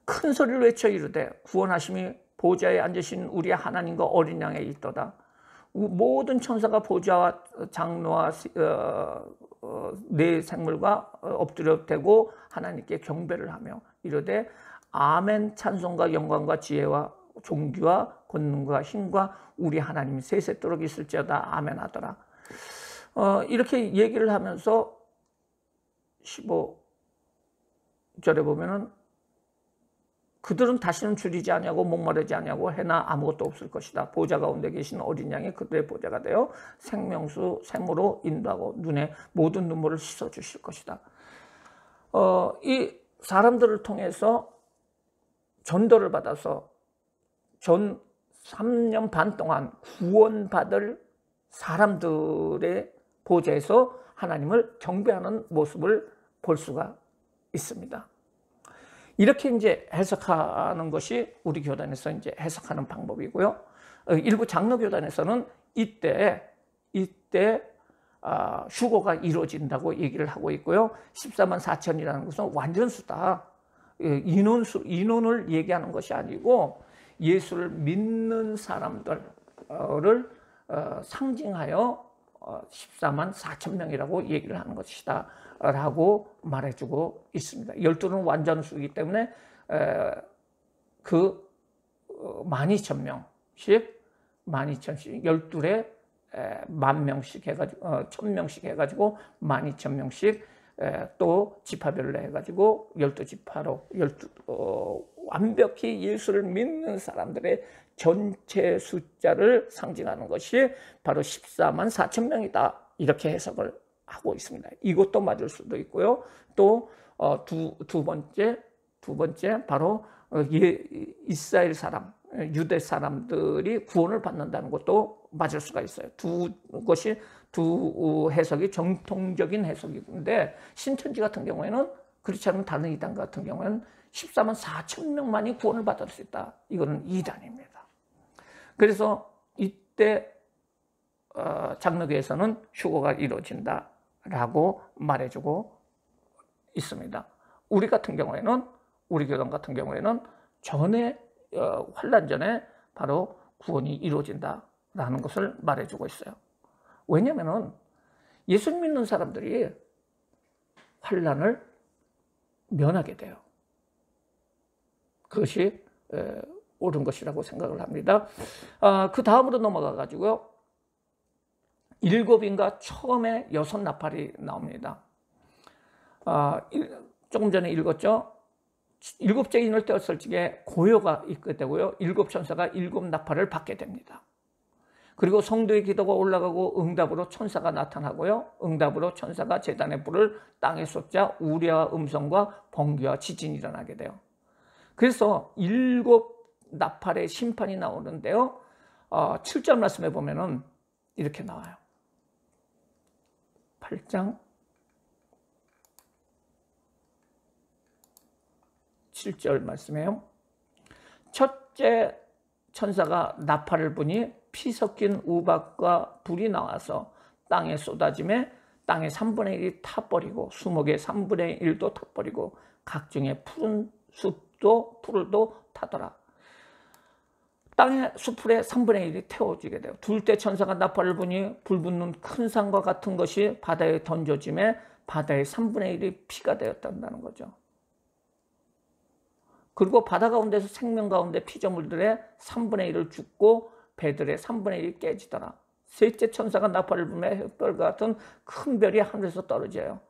큰 소리를 외쳐 이르되 구원하심이 보좌에 앉으신 우리 하나님과 어린 양에 있도다. 모든 천사가 보좌와 장로와 네 생물과 엎드려 대고 하나님께 경배를 하며 이르되 아멘. 찬송과 영광과 지혜와 존귀와 권능과 힘과 우리 하나님이 세세토록 있을지어다. 아멘 하더라. 이렇게 얘기를 하면서 15절에 보면은 그들은 다시는 줄이지 아니하고 목마르지 아니하고 해나 아무것도 없을 것이다. 보좌 가운데 계신 어린 양이 그들의 보좌가 되어 생명수 샘으로 인도하고 눈에 모든 눈물을 씻어 주실 것이다. 이 사람들을 통해서 전도를 받아서 3년 반 동안 구원받을 사람들의 보좌에서 하나님을 경배하는 모습을 볼 수가 있습니다. 이렇게 이제 해석하는 것이 우리 교단에서 이제 해석하는 방법이고요. 일부 장로 교단에서는 이때 휴거가 이루어진다고 얘기를 하고 있고요. 14만 4천이라는 것은 완전수다. 인원을 얘기하는 것이 아니고 예수를 믿는 사람들을 상징하여 14만 4천 명이라고 얘기를 하는 것이다 라고 말해주고 있습니다. 12는 완전수이기 때문에 그 12,000명씩 12,000씩 12에 10,000명씩 해가지고 1,000명씩 해가지고 12,000명씩 또 지파별로 해가지고 12지파로 완벽히 예수를 믿는 사람들의 전체 숫자를 상징하는 것이 바로 14만 4천 명이다 이렇게 해석을 하고 있습니다. 이것도 맞을 수도 있고요. 또 두 번째 바로 이스라엘 사람, 유대 사람들이 구원을 받는다는 것도 맞을 수가 있어요. 두 해석이 정통적인 해석인데 신천지 같은 경우에는 그렇지 않은 다른 이단 같은 경우에는 14만 4천 명만이 구원을 받을 수 있다. 이거는 이단입니다. 그래서 이때 장로교에서는 휴거가 이루어진다라고 말해주고 있습니다. 우리 교단 같은 경우에는 환란 전에 바로 구원이 이루어진다라는 것을 말해주고 있어요. 왜냐하면 예수 믿는 사람들이 환란을 면하게 돼요. 그것이 옳은 것이라고 생각을 합니다. 그 다음으로 넘어가 가지고요. 7인가 처음에 6 나팔이 나옵니다. 조금 전에 읽었죠. 7째 인을 떼었을 적에 고요가 있게 되고요. 7 천사가 7 나팔을 받게 됩니다. 그리고 성도의 기도가 올라가고 응답으로 천사가 나타나고요. 응답으로 천사가 제단의 불을 땅에 쏟자 우레와 음성과 번개와 지진이 일어나게 돼요. 그래서 7 나팔의 심판이 나오는데요. 7절 말씀에 보면은 이렇게 나와요. 8장 7절 말씀에요. 첫째 천사가 나팔을 부니 피 섞인 우박과 불이 나와서 땅에 쏟아짐에 땅의 3분의 1이 타버리고 수목의 3분의 1도 타버리고 각종의 푸른 숲도 풀도 타더라. 땅의 수풀의 3분의 1이 태워지게 돼요. 둘째 천사가 나팔을 부니 불붙는 큰 산과 같은 것이 바다에 던져짐에 바다의 3분의 1이 피가 되었다는 거죠. 그리고 바다 가운데서 생명 가운데 피조물들의 3분의 1을 죽고 배들의 3분의 1이 깨지더라. 셋째 천사가 나팔을 불며 햇별 같은 큰 별이 하늘에서 떨어져요.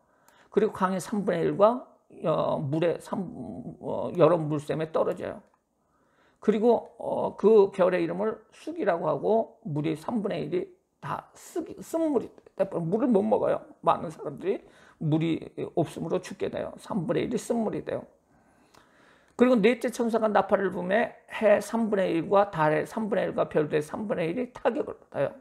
그리고 강의 3분의 1과 물의 여러 물샘에 떨어져요. 그리고 그 별의 이름을 쑥이라고 하고 물이 3분의 1이 다 쓴물이 돼요. 물을 못 먹어요. 많은 사람들이 물이 없으므로 죽게 돼요. 3분의 1이 쓴물이 돼요. 그리고 넷째 천사가 나팔을 불며 해 3분의 1과 달의 3분의 1과 별들의 3분의 1이 타격을 받아요.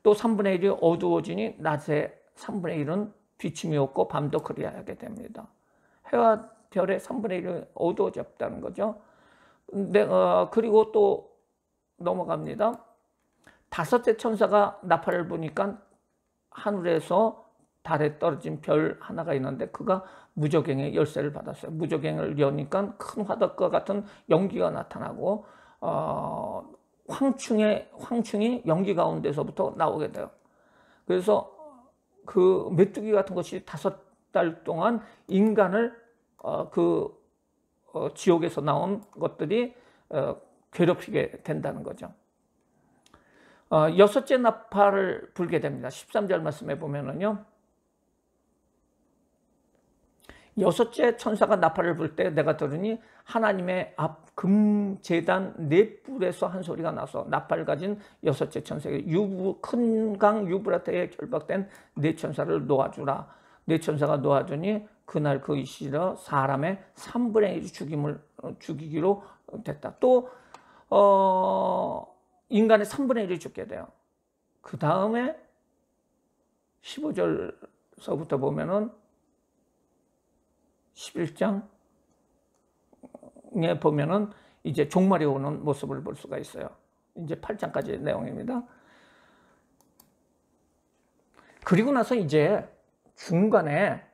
또 3분의 1이 어두워지니 낮의 3분의 1은 비침이 없고 밤도 그리하게 됩니다. 해와 별의 3분의 1이 어두워졌다는 거죠. 그리고 또 넘어갑니다. 다섯째 천사가 나팔을 부니까 하늘에서 달에 떨어진 별 하나가 있는데 그가 무저갱의 열쇠를 받았어요. 무저갱을 여니까 큰 화덕과 같은 연기가 나타나고 황충이 연기 가운데서부터 나오게 돼요. 그래서 그 메뚜기 같은 것이 5달 동안 인간을 지옥에서 나온 것들이 괴롭히게 된다는 거죠. 여섯째 나팔을 불게 됩니다. 13절 말씀에 보면은요. 여섯째 천사가 나팔을 불 때 내가 들으니 하나님의 앞 금제단 네 뿔에서 한 소리가 나서 나팔 가진 여섯째 천사에게 큰 강 유브라테에 결박된 네 천사를 놓아주라. 네 천사가 놓아주니 그날 그 이시러 사람의 3분의 1이 죽이기로 됐다. 또 인간의 3분의 1이 죽게 돼요. 그 다음에 15절서부터 보면은 11장에 보면은 이제 종말이 오는 모습을 볼 수가 있어요. 이제 8장까지의 내용입니다. 그리고 나서 이제 중간에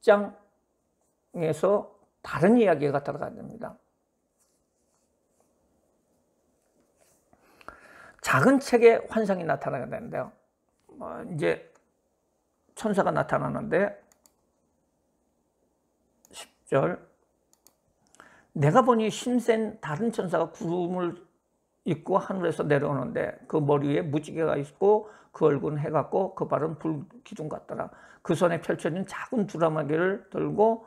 10장에서 다른 이야기가 들어가야 됩니다. 작은 책의 환상이 나타나게 되는데요. 이제 천사가 나타나는데 10절 내가 보니 힘센 다른 천사가 구름을 입고 하늘에서 내려오는데 그 머리 위에 무지개가 있고 그 얼굴은 해 같고 그 발은 불기둥 같더라. 그 손에 펼쳐진 작은 두루마기를 들고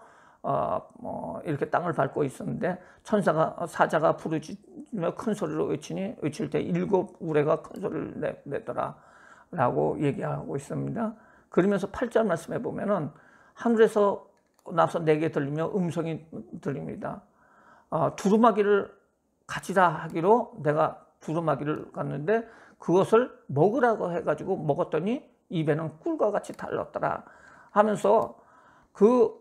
이렇게 땅을 밟고 있었는데 사자가 부르짖으며 큰 소리로 외칠 때 7 우레가 큰 소리를 내더라 라고 얘기하고 있습니다. 그러면서 8절 말씀에 보면은 하늘에서 나서 내게 들리며 음성이 들립니다. 두루마기를 가지라 하기로 내가 두루마기를 갔는데 그것을 먹으라고 해가지고 먹었더니 입에는 꿀과 같이 달렸더라 하면서 그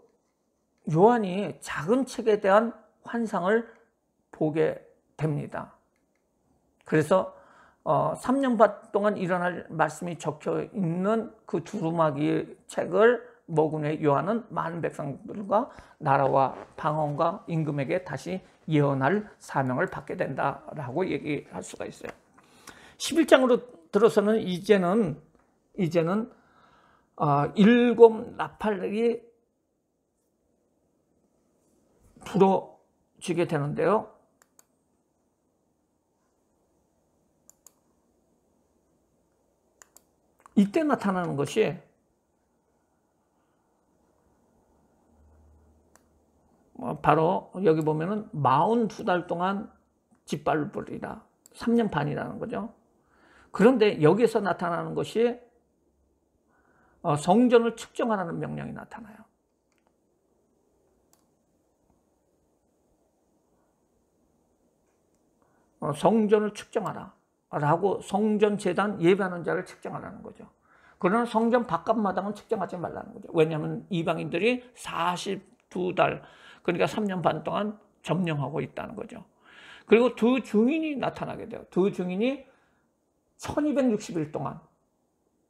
요한이 작은 책에 대한 환상을 보게 됩니다. 그래서 3년 반 동안 일어날 말씀이 적혀 있는 그 두루마기 책을 먹은 후에 요한은 많은 백성들과 나라와 방언과 임금에게 다시 예언할 사명을 받게 된다라고 얘기할 수가 있어요. 11장으로 들어서는 이제는 7 나팔이 불어지게 되는데요. 이때 나타나는 것이 바로 여기 보면은 42달 동안 짓밟으리라. 3년 반이라는 거죠. 그런데 여기서 나타나는 것이 성전을 측정하라는 명령이 나타나요. 성전을 측정하라 라고 성전 제단 예배하는 자를 측정하라는 거죠. 그러나 성전 바깥마당은 측정하지 말라는 거죠. 왜냐하면 이방인들이 42달 그러니까 3년 반 동안 점령하고 있다는 거죠. 그리고 두 증인이 나타나게 돼요. 두 증인이 1260일 동안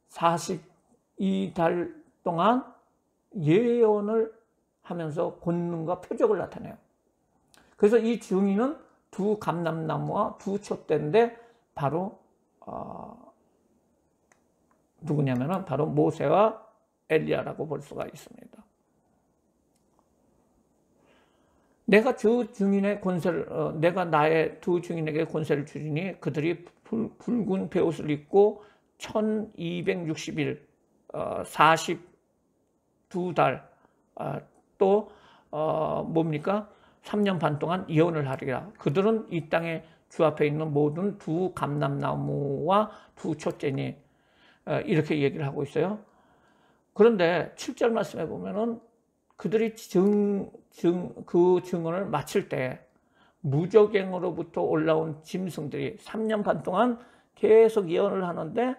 42달 동안 예언을 하면서 권능과 표적을 나타내요. 그래서 이 증인은 두 감람나무와 두 촛대인데 바로 누구냐면은 바로 모세와 엘리야라고 볼 수가 있습니다. 내가 저 증인의 권세를 내가 나의 두 증인에게 권세를 주리니 그들이 붉은 베옷을 입고 1260일 42달 또 뭡니까? 3년 반 동안 예언을 하리라. 그들은 이 땅에 주 앞에 있는 모든 두 감람나무와 두 촛대니 이렇게 얘기를 하고 있어요. 그런데 7절 말씀에 보면은 그들이 그 증언을 마칠 때 무저갱으로부터 올라온 짐승들이 3년 반 동안 계속 예언을 하는데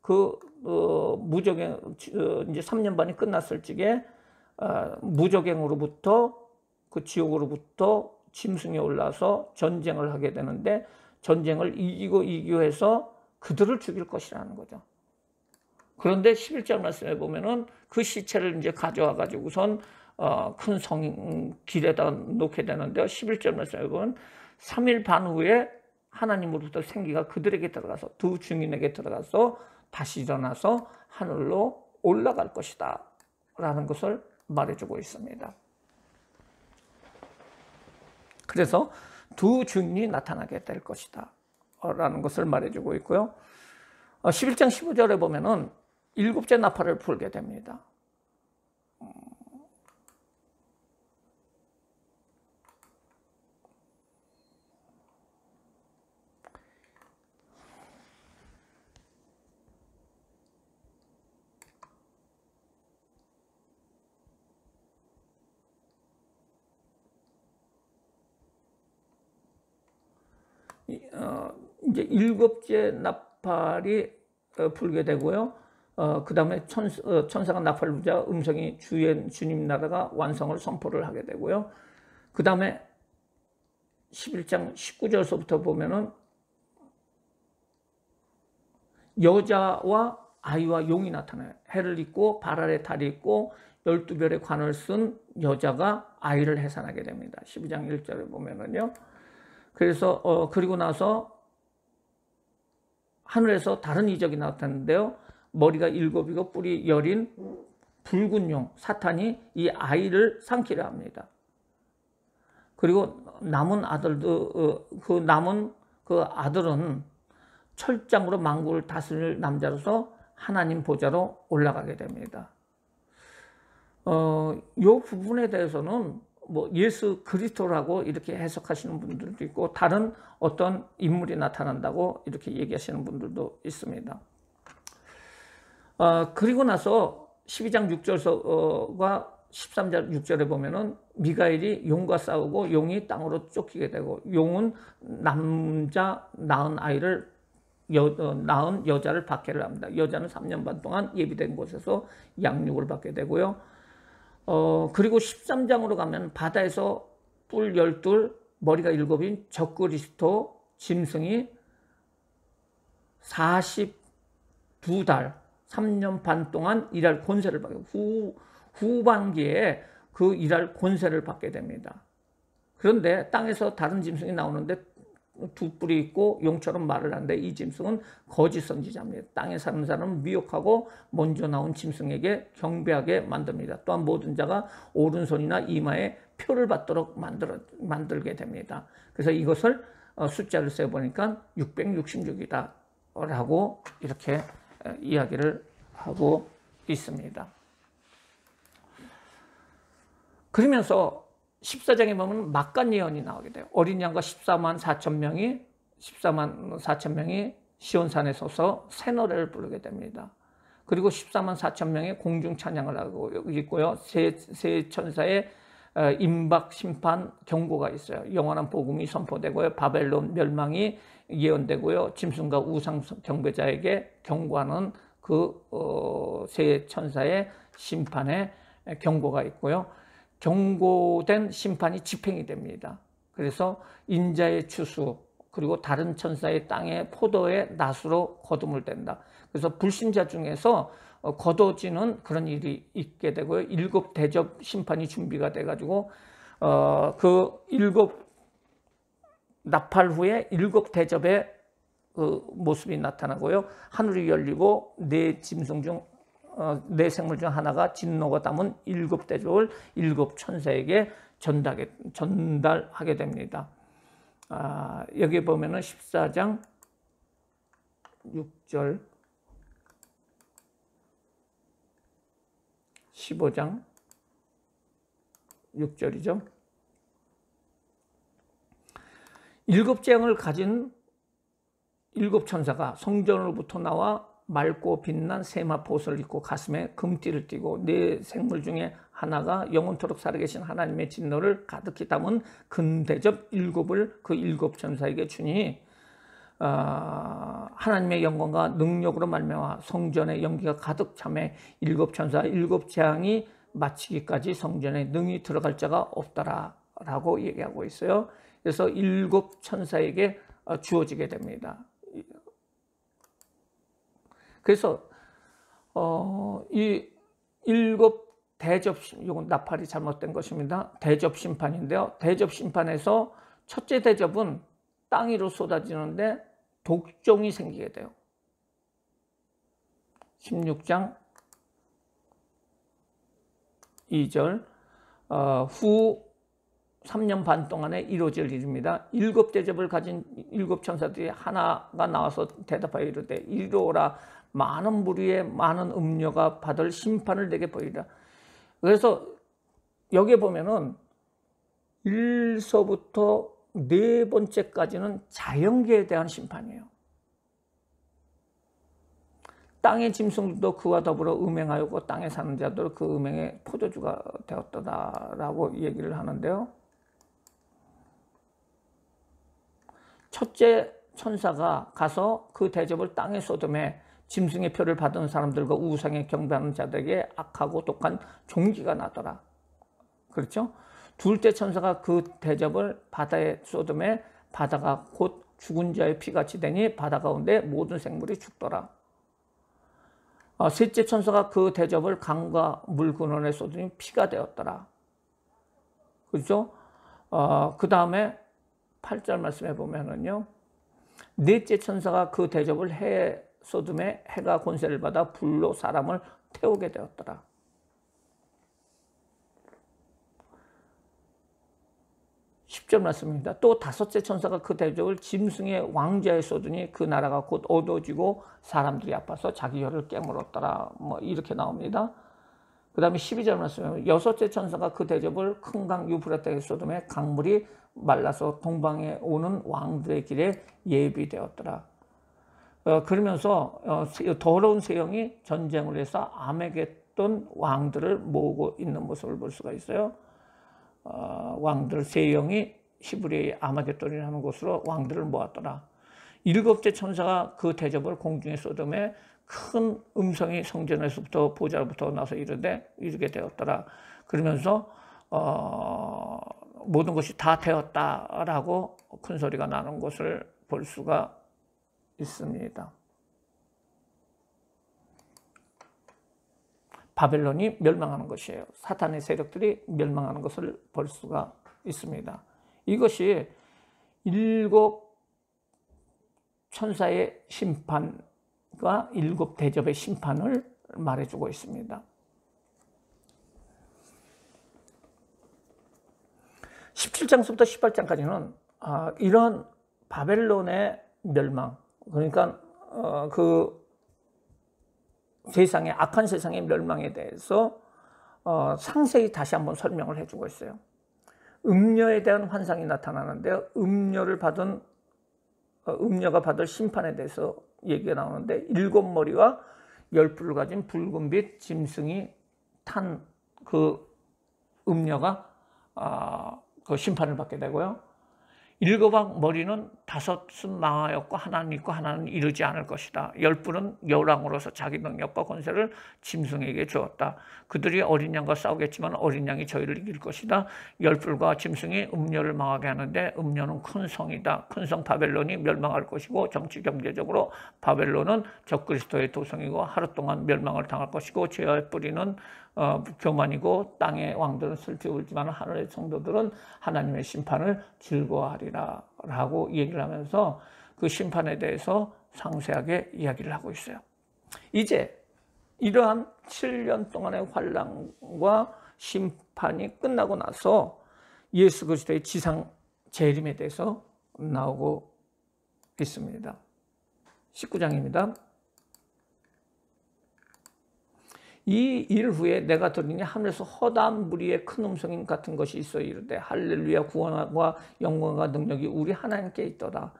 그 무저갱 이제 3년 반이 끝났을 적에 무저갱으로부터 그 지옥으로부터 짐승이 올라서 전쟁을 하게 되는데 전쟁을 이기고 해서 그들을 죽일 것이라는 거죠. 그런데 11절 말씀에 보면은 그 시체를 이제 가져와 가지고선 큰 성 길에다 놓게 되는데요. 11절 말씀에 보면 3일 반 후에 하나님으로부터 생기가 그들에게 들어가서 두 증인에게 들어가서 다시 일어나서 하늘로 올라갈 것이다 라는 것을 말해주고 있습니다. 그래서 두 증인이 나타나게 될 것이다 라는 것을 말해주고 있고요. 11장 15절에 보면은 일곱째 나팔을 불게 됩니다. 이제 일곱째 나팔이 불게 되고요. 그 다음에 천사가 나팔을 불자 음성이 주님 나라가 완성을 선포를 하게 되고요. 그 다음에 11장 19절서부터 보면은 여자와 아이와 용이 나타나요. 해를 입고 발 아래 달이 있고 12별의 관을 쓴 여자가 아이를 해산하게 됩니다. 12장 1절에 보면은요. 그래서 그리고 나서 하늘에서 다른 이적이 나타났는데요. 머리가 7이고 뿔이 10인 붉은 용 사탄이 이 아이를 삼키려 합니다. 그리고 남은 아들도 남은 그 아들은 철장으로 만국을 다스릴 남자로서 하나님 보좌로 올라가게 됩니다. 이 부분에 대해서는 뭐 예수 그리스도라고 이렇게 해석하시는 분들도 있고 다른 어떤 인물이 나타난다고 이렇게 얘기하시는 분들도 있습니다. 그리고 나서 12장 6절과 13장 6절에 보면은 미가엘이 용과 싸우고 용이 땅으로 쫓기게 되고 용은 남자 낳은 아이를 낳은 여자를 박해를 합니다. 여자는 3년 반 동안 예비된 곳에서 양육을 받게 되고요. 그리고 13장으로 가면 바다에서 뿔 12, 머리가 7인 적그리스도 짐승이 42달 3년 반 동안 일할 권세를 받게 후반기에 그 일할 권세를 받게 됩니다. 그런데 땅에서 다른 짐승이 나오는데 두 뿔이 있고 용처럼 말을 하는데 이 짐승은 거짓 선지자입니다. 땅에 사는 사람은 미혹하고 먼저 나온 짐승에게 경배하게 만듭니다. 또한 모든 자가 오른손이나 이마에 표를 받도록 만들게 됩니다. 그래서 이것을 숫자를 세어보니까 666이다 라고 이렇게 이야기를 하고 있습니다. 그러면서 14장에 보면 막간 예언이 나오게 돼요. 어린 양과 14만 4천 명이 시온산에 서서 새 노래를 부르게 됩니다. 그리고 14만 4천 명이 공중 찬양을 하고 있고요. 세 천사의 임박 심판 경고가 있어요. 영원한 복음이 선포되고요. 바벨론 멸망이 예언되고요. 짐승과 우상 경배자에게 경고하는 그 세 천사의 심판의 경고가 있고요. 경고된 심판이 집행이 됩니다. 그래서 인자의 추수 그리고 다른 천사의 땅에 포도의 낫으로 거둠을 댄다. 그래서 불신자 중에서 거둬지는 그런 일이 있게 되고요. 7 대접 심판이 준비가 돼가지고 그 7 나팔 후에 7 대접의 그 모습이 나타나고요. 하늘이 열리고 네 짐승 중 네 생물 중 하나가 진노가 담은 7 대접을 7 천사에게 전달하게 됩니다. 여기 보면은 14장 6절, 15장 6절이죠. 7 재앙을 가진 7 천사가 성전으로부터 나와 맑고 빛난 세마포 옷을 입고 가슴에 금띠를 띠고 네 생물 중에 하나가 영원토록 살아계신 하나님의 진노를 가득히 담은 금대접 7을 그 7 천사에게 주니 하나님의 영광과 능력으로 말미암아 성전의 연기가 가득 차매 7 천사 7 재앙이 마치기까지 성전에 능히 들어갈 자가 없더라 라고 얘기하고 있어요. 그래서 7 천사에게 주어지게 됩니다. 그래서 이 7 대접, 이건 나팔이 잘못된 것입니다. 대접 심판인데요. 대접 심판에서 첫째 대접은 땅 위로 쏟아지는데 독종이 생기게 돼요. 16장 2절 후 3년 반 동안에 이루어질 일입니다. 7 대접을 가진 7 천사들이 하나가 나와서 대답하여 이르되 이르오라 많은 무리의 많은 음녀가 받을 심판을 내게 보이라. 그래서 여기에 보면은 1서부터 4번째까지는 자연계에 대한 심판이에요. 땅의 짐승들도 그와 더불어 음행하였고 땅에 사는 자도 그 음행의 포도주가 되었다라고 얘기를 하는데요. 첫째 천사가 가서 그 대접을 땅에 쏟음에 짐승의 표를 받은 사람들과 우상에 경배하는 자들에게 악하고 독한 종기가 나더라. 그렇죠? 둘째 천사가 그 대접을 바다에 쏟음에 바다가 곧 죽은 자의 피같이 되니 바다 가운데 모든 생물이 죽더라. 셋째 천사가 그 대접을 강과 물 근원에 쏟으니 피가 되었더라. 그렇죠? 그 다음에 8절 말씀해 보면은요. 넷째 천사가 그 대접을 해에 쏟음에 해가 권세를 받아 불로 사람을 태우게 되었더라. 10절 말씀입니다. 또 5째 천사가 그 대접을 짐승의 왕좌에 쏟으니 그 나라가 곧 어두워지고 사람들이 아파서 자기 혀를 깨물었더라. 뭐 이렇게 나옵니다. 그 다음에 12절 말씀입니다. 6째 천사가 그 대접을 큰 강 유프라테에 쏟음에 강물이 말라서 동방에 오는 왕들의 길에 예비되었더라. 그러면서 더러운 세형이 전쟁을 해서 아메겟돈 왕들을 모으고 있는 모습을 볼 수가 있어요. 왕들 세형이 히브리의 아메겟돈이라는 곳으로 왕들을 모았더라. 7째 천사가 그 대접을 공중에 쏟음에 큰 음성이 성전에서부터 보좌로부터 나서 이르게 되었더라. 그러면서 모든 것이 다 되었다라고 큰 소리가 나는 것을 볼 수가 있습니다. 바벨론이 멸망하는 것이에요. 사탄의 세력들이 멸망하는 것을 볼 수가 있습니다. 이것이 7 천사의 심판과 7 대접의 심판을 말해주고 있습니다. 17장부터 18장까지는 이런 바벨론의 멸망, 그러니까 그 세상의 악한 세상의 멸망에 대해서 상세히 다시 한번 설명을 해주고 있어요. 음녀에 대한 환상이 나타나는데요. 음녀가 받을 심판에 대해서 얘기가 나오는데 7머리와 10뿔을 가진 붉은빛 짐승이 탄 그 음녀가 그 심판을 받게 되고요. 7 머리는 5은 망하였고 하나는 있고 하나는 이르지 않을 것이다. 10뿔은 여왕으로서 자기 능력과 권세를 짐승에게 주었다. 그들이 어린 양과 싸우겠지만 어린 양이 저희를 이길 것이다. 10뿔과 짐승이 음녀를 망하게 하는데 음녀는 큰 성이다. 큰 성 바벨론이 멸망할 것이고 정치 경제적으로 바벨론은 적그리스도의 도성이고 하루 동안 멸망을 당할 것이고 죄의 뿌리는 교만이고 땅의 왕들은 슬피 울지만 하늘의 성도들은 하나님의 심판을 즐거워하리라. 창설이라 라고 얘기를 하면서 그 심판에 대해서 상세하게 이야기를 하고 있어요. 이제 이러한 7년 동안의 환난과 심판이 끝나고 나서 예수 그리스도의 지상 재림에 대해서 나오고 있습니다. 19장입니다. 이 일 후에 내가 들으니 하늘에서 허다한 무리의 큰 음성 같은 것이 있어 이르되 할렐루야 구원과 영광과 능력이 우리 하나님께 있도다.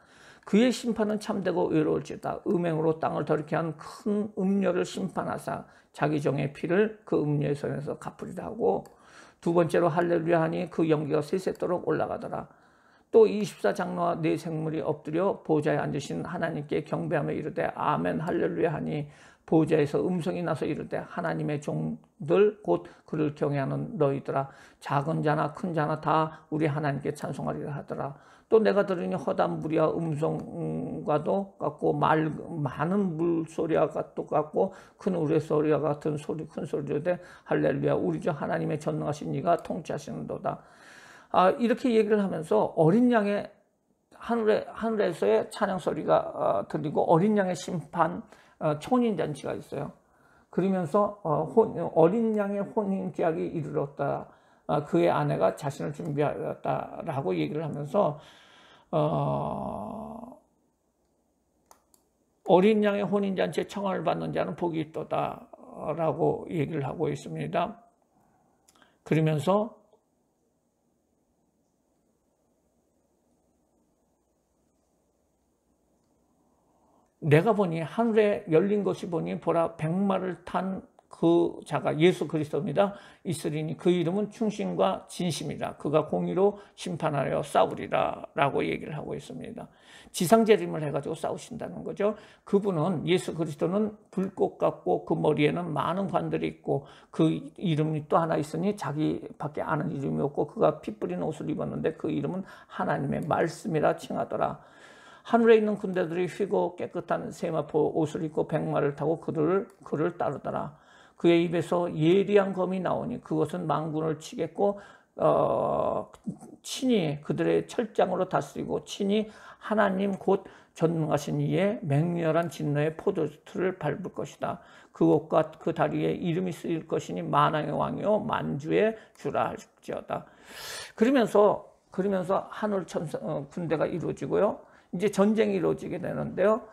그의 심판은 참되고 의로울지다. 음행으로 땅을 더럽게 한 큰 음녀를 심판하사 자기 종의 피를 그 음녀의 손에서 갚으리라 하고, 두 번째로 할렐루야 하니 그 연기가 세세토록 올라가더라. 또 24장로와 4생물이 엎드려 보좌에 앉으신 하나님께 경배하며 이르되 아멘 할렐루야 하니 보좌에서 음성이 나서 이르되 하나님의 종들 곧 그를 경외하는 너희들아 작은 자나 큰 자나 다 우리 하나님께 찬송하리라 하더라. 또 내가 들으니 허다한 무리와 음성과도 같고 많은 물소리와 같고 큰 우레소리와 같은 소리 큰 소리로 되 할렐루야 우리 주 하나님의 전능하신 이가 통치하시는도다. 이렇게 얘기를 하면서 어린 양의 하늘에서의 찬양 소리가 들리고 어린 양의 심판 혼인잔치가 있어요. 그러면서 어린 양의 혼인ke약이 이르렀다. 그의 아내가 자신을 준비하였다라고 얘기를 하면서 어린 양의 혼인잔치에 청함을 받는 자는 복이 있도다라고 얘기를 하고 있습니다. 그러면서 내가 보니 하늘에 열린 것이 보니 보라 백마를 탄 그 자가 예수 그리스도입니다. 있으리니 그 이름은 충신과 진심이라. 그가 공의로 심판하여 싸우리라 라고 얘기를 하고 있습니다. 지상재림을 해가지고 싸우신다는 거죠. 그분은 예수 그리스도는 불꽃 같고 그 머리에는 많은 관들이 있고 그 이름이 또 하나 있으니 자기밖에 아는 이름이 없고 그가 피 뿌린 옷을 입었는데 그 이름은 하나님의 말씀이라 칭하더라. 하늘에 있는 군대들이 휘고 깨끗한 세마포 옷을 입고 백마를 타고 그를 따르더라. 그의 입에서 예리한 검이 나오니 그것은 만군을 치겠고 친히 그들의 철장으로 다스리고 친히 하나님 곧 전능하신 이의 맹렬한 진노의 포도주를 밟을 것이다. 그 옷과 그 다리에 이름이 쓰일 것이니 만왕의 왕이요 만주의 주라 할지어다. 그러면서 하늘 천사 군대가 이루어지고요. 이제 전쟁이 이루어지게 되는데요.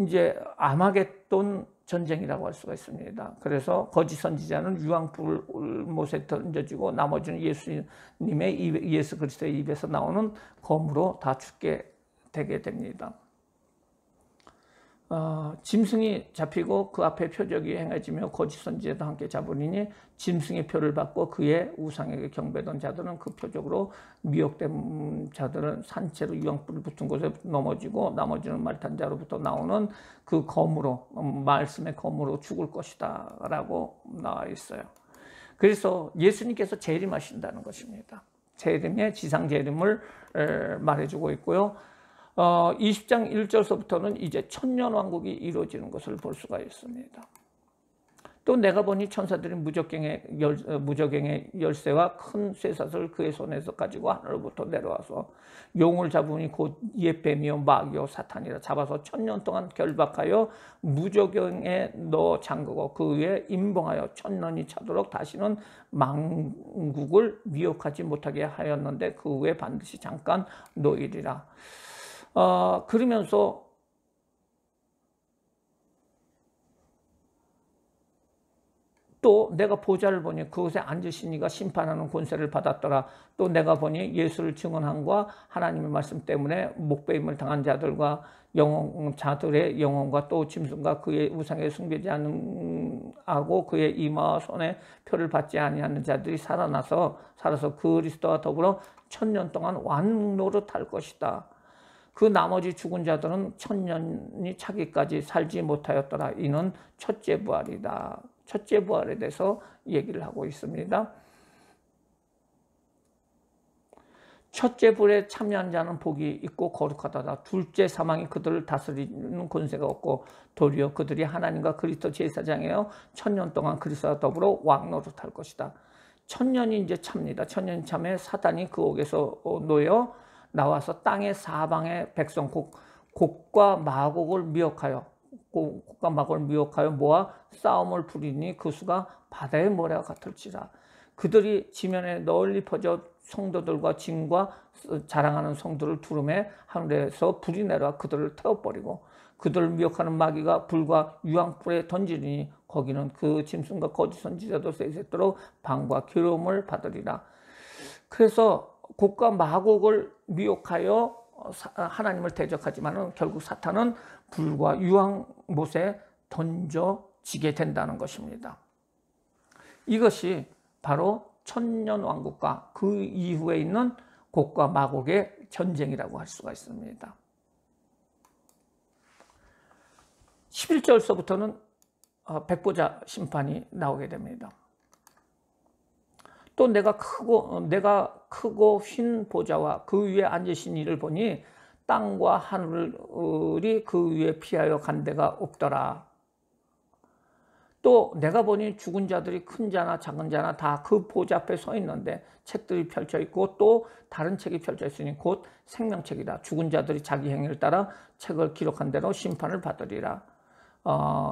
이제 아마겟돈 전쟁이라고 할 수가 있습니다. 그래서 거짓 선지자는 유황불 못에 던져지고 나머지는 예수 그리스도의 입에서 나오는 검으로 다 죽게 되게 됩니다. 짐승이 잡히고 그 앞에 표적이 행해지며 거짓 선지자도 함께 잡으리니 짐승의 표를 받고 그의 우상에게 경배던 자들은 그 표적으로 미혹된 자들은 산채로 유황불이 붙은 곳에 넘어지고 나머지는 말탄 자로부터 나오는 그 검으로 말씀의 검으로 죽을 것이다 라고 나와 있어요. 그래서 예수님께서 재림하신다는 것입니다. 재림의 지상 재림을 말해주고 있고요. 20장 1절서부터는 이제 천년왕국이 이루어지는 것을 볼 수가 있습니다. 또 내가 보니 천사들이 무저갱의 열쇠와 큰 쇠사슬을 그의 손에서 가지고 하늘로부터 내려와서 용을 잡으니 곧 옛뱀이요 마귀요 사탄이라 잡아서 1000년 동안 결박하여 무저갱에 넣어 잠그고 그 위에 임봉하여 1000년이 차도록 다시는 만국을 미혹하지 못하게 하였는데 그 후에 반드시 잠깐 놓이리라. 그러면서 또 내가 보좌를 보니 그곳에 앉으신 이가 심판하는 권세를 받았더라. 또 내가 보니 예수를 증언함과 하나님의 말씀 때문에 목배임을 당한 자들과 자들의 영혼과 또 짐승과 그의 우상에 숭배지 않는 하고 그의 이마와 손에 표를 받지 아니하는 자들이 살아서 그리스도와 더불어 1000년 동안 왕노릇할 것이다. 그 나머지 죽은 자들은 1000년이 차기까지 살지 못하였더라. 이는 첫째 부활이다. 첫째 부활에 대해서 얘기를 하고 있습니다. 첫째 부활에 참여한 자는 복이 있고 거룩하다. 둘째 사망이 그들을 다스리는 권세가 없고 도리어 그들이 하나님과 그리스도 제사장이여 1000년 동안 그리스도와 더불어 왕노릇할 것이다. 1000년이 이제 찹니다. 1000년이 참에 사단이 그 옥에서 놓여 나와서 땅의 사방의 백성 곡과 마곡을 미혹하여 곡과 마곡을 미혹하여 모아 싸움을 부리니 그 수가 바다의 모래와 같을지라. 그들이 지면에 널리 퍼져 성도들과 진과 자랑하는 성도를 두름에 하늘에서 불이 내려와 그들을 태워버리고 그들을 미혹하는 마귀가 불과 유황불에 던지니 거기는 그 짐승과 거짓 선지자도 세세토록 방과 괴로움을 받으리라. 그래서 곡과 마곡을 미혹하여 하나님을 대적하지만 결국 사탄은 불과 유황못에 던져지게 된다는 것입니다. 이것이 바로 천년왕국과 그 이후에 있는 곡과 마곡의 전쟁이라고 할 수가 있습니다. 11절서부터는 백보자 심판이 나오게 됩니다. 또 내가 크고 흰 보좌와 그 위에 앉으신 이를 보니 땅과 하늘이 그 위에 피하여 간 데가 없더라. 또 내가 보니 죽은 자들이 큰 자나 작은 자나 다 그 보좌 앞에 서 있는데 책들이 펼쳐 있고 또 다른 책이 펼쳐 있으니 곧 생명책이라. 죽은 자들이 자기 행위를 따라 책을 기록한 대로 심판을 받으리라.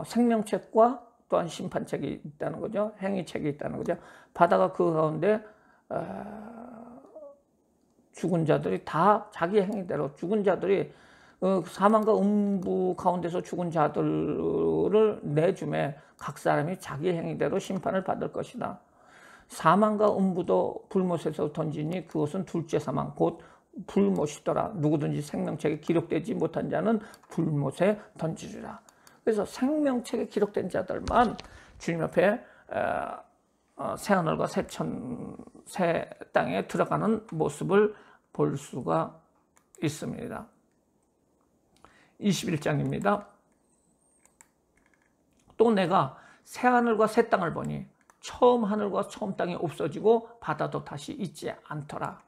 생명책과 또한 심판책이 있다는 거죠. 행위책이 있다는 거죠. 바다가 그 가운데 죽은 자들이 다 자기 행위대로 죽은 자들이 사망과 음부 가운데서 죽은 자들을 내주매 각 사람이 자기 행위대로 심판을 받을 것이다. 사망과 음부도 불못에서 던지니 그것은 둘째 사망 곧 불못이더라. 누구든지 생명책에 기록되지 못한 자는 불못에 던지리라. 그래서 생명책에 기록된 자들만 주님 앞에 새하늘과 새 땅에 들어가는 모습을 볼 수가 있습니다. 21장입니다. 또 내가 새하늘과 새 땅을 보니 처음 하늘과 처음 땅이 없어지고 바다도 다시 있지 않더라.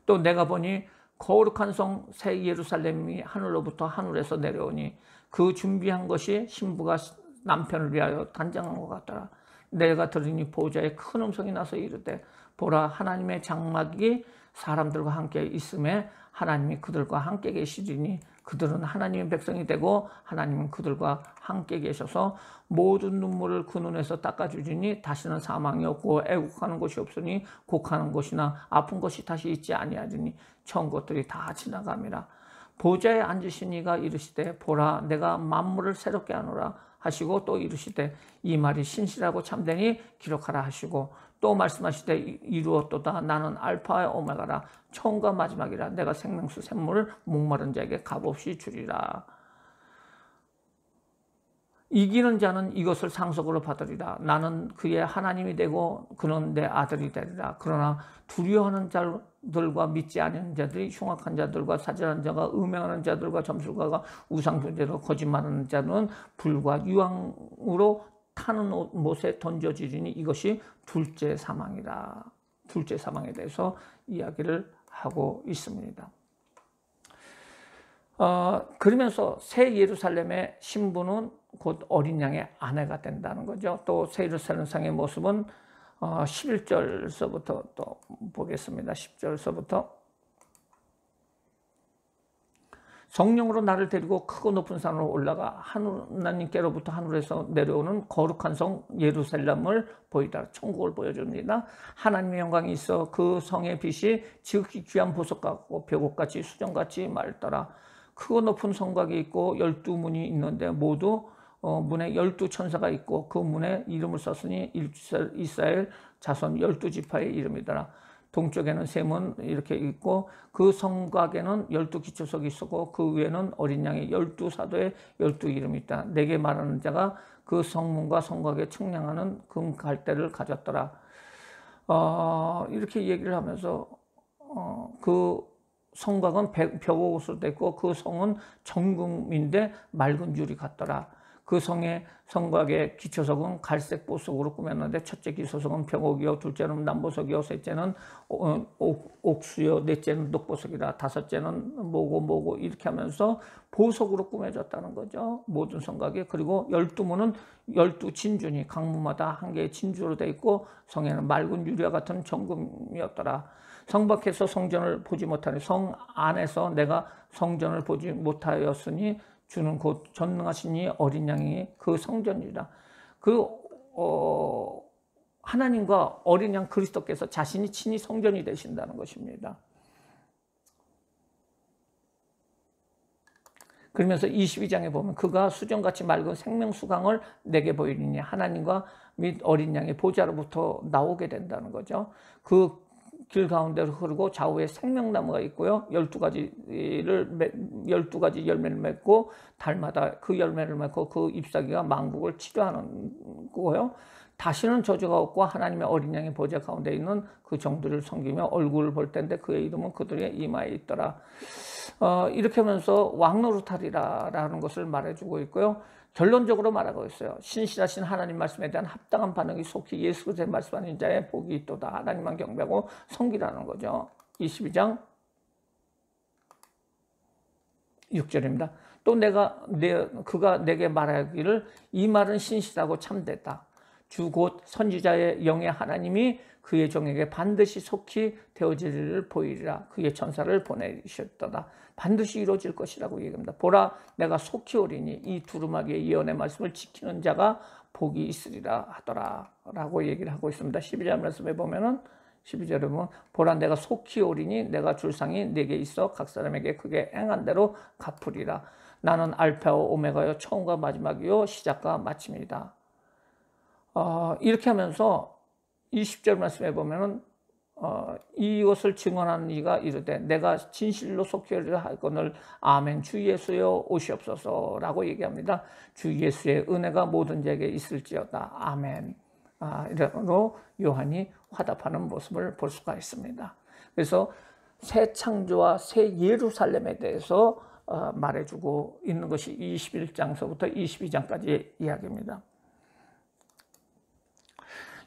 또 내가 보니 거룩한 성 새 예루살렘이 하늘로부터 하늘에서 내려오니 그 준비한 것이 신부가 남편을 위하여 단장한 것 같더라. 내가 들으니 보좌에 큰 음성이 나서 이르되 보라 하나님의 장막이 사람들과 함께 있음에 하나님이 그들과 함께 계시리니 그들은 하나님의 백성이 되고 하나님은 그들과 함께 계셔서 모든 눈물을 그 눈에서 닦아주리니 다시는 사망이 없고 애국하는 것이 없으니 곡하는 것이나 아픈 것이 다시 있지 아니하리니 처음 것들이 다 지나감이라. 보좌에 앉으신 이가 이르시되 보라 내가 만물을 새롭게 하노라 하시고 또 이르시되 이 말이 신실하고 참되니 기록하라 하시고 또 말씀하시되 이루었도다 나는 알파와 오메가라 처음과 마지막이라 내가 생명수 샘물을 목마른 자에게 값없이 주리라. 이기는 자는 이것을 상속으로 받으리라. 나는 그의 하나님이 되고 그는 내 아들이 되리라. 그러나 두려워하는 자들과 믿지 않는 자들이 흉악한 자들과 사절한 자가 음행하는 자들과 점술가가 우상숭배로 거짓말하는 자는 불과 유황으로 타는 못에 던져지리니 이것이 둘째 사망이라. 둘째 사망에 대해서 이야기를 하고 있습니다. 그러면서 새 예루살렘의 신부는 곧 어린 양의 아내가 된다는 거죠. 또 새 예루살렘 상의 모습은 11절서부터 또 보겠습니다. 10절서부터 성령으로 나를 데리고 크고 높은 산으로 올라가 하나님께로부터 하늘에서 내려오는 거룩한 성 예루살렘을 보이다. 천국을 보여줍니다. 하나님의 영광이 있어 그 성의 빛이 지극히 귀한 보석 같고 벽옥같이 수정같이 맑더라. 크고 높은 성곽이 있고 12문이 있는데 모두 문에 12천사가 있고 그 문에 이름을 썼으니 이스라엘 자손 12지파의 이름이더라. 동쪽에는 세 문 이렇게 있고 그 성곽에는 12기초석이 있었고 그 위에는 어린 양의 12사도의 12이름이 있다. 내게 말하는 자가 그 성문과 성곽에 측량하는 금 갈대를 가졌더라. 이렇게 얘기를 하면서 그 성곽은 벽옥으로 됐고 그 성은 정금인데 맑은 유리 같더라. 그 성곽의 기초석은 갈색 보석으로 꾸몄는데 첫째 기초석은 벽옥이요 둘째는 남보석이요 셋째는 옥수요 넷째는 녹보석이라 다섯째는 뭐고 이렇게 하면서 보석으로 꾸며졌다는 거죠. 모든 성곽이. 그리고 12문은 12진주니 강문마다 한 개의 진주로 되어 있고 성에는 맑은 유리와 같은 정금이었더라. 성 밖에서 성전을 보지 못하니 성 안에서 내가 성전을 보지 못하였으니 주는 곧 전능하신 이 어린 양이 그 성전이라. 하나님과 어린 양 그리스도께서 자신이 친히 성전이 되신다는 것입니다. 그러면서 22장에 보면 그가 수정같이 맑은 생명수강을 내게 보이리니 하나님과 및 어린 양의 보좌로부터 나오게 된다는 거죠. 그 길 가운데로 흐르고 좌우에 생명나무가 있고요. 12가지 열매를 맺고 달마다 그 열매를 맺고 그 잎사귀가 망국을 치료하는 거고요. 다시는 저주가 없고 하나님의 어린 양의 보좌 가운데 있는 그 정들을 섬기며 얼굴을 볼 텐데 그의 이름은 그들의 이마에 있더라. 이렇게 하면서 왕노릇하리라 라는 것을 말해주고 있고요. 결론적으로 말하고 있어요. 신실하신 하나님 말씀에 대한 합당한 반응이 속히 예수 그리스도의 말씀하는 자의 복이 있도다. 하나님만 경배하고 섬기라는 거죠. 22장 6절입니다. 또 그가 내게 말하기를 이 말은 신실하고 참됐다. 주 곧 선지자의 영의 하나님이 그의 종에게 반드시 속히 되어질 일을 보이리라. 그의 천사를 보내셨도다. 반드시 이루어질 것이라고 얘기합니다. 보라 내가 속히 오리니 이 두루마기의 예언의 말씀을 지키는 자가 복이 있으리라 하더라 라고 얘기를 하고 있습니다. 12절 말씀에 보면은 12절에 보면 보라 내가 속히 오리니 내가 줄 상이 내게 있어 각 사람에게 그게 행한 대로 갚으리라. 나는 알파와 오메가요 처음과 마지막이요 시작과 마침이다. 이렇게 하면서 20절 말씀에 보면은 이것을 증언하는 이가 이르되 내가 진실로 속히 오리라 하거늘 아멘 주 예수여 오시옵소서라고 얘기합니다. 주 예수의 은혜가 모든 자에게 있을지어다. 아멘. 이러로 요한이 화답하는 모습을 볼 수가 있습니다. 그래서 새 창조와 새 예루살렘에 대해서 말해주고 있는 것이 21장서부터 22장까지의 이야기입니다.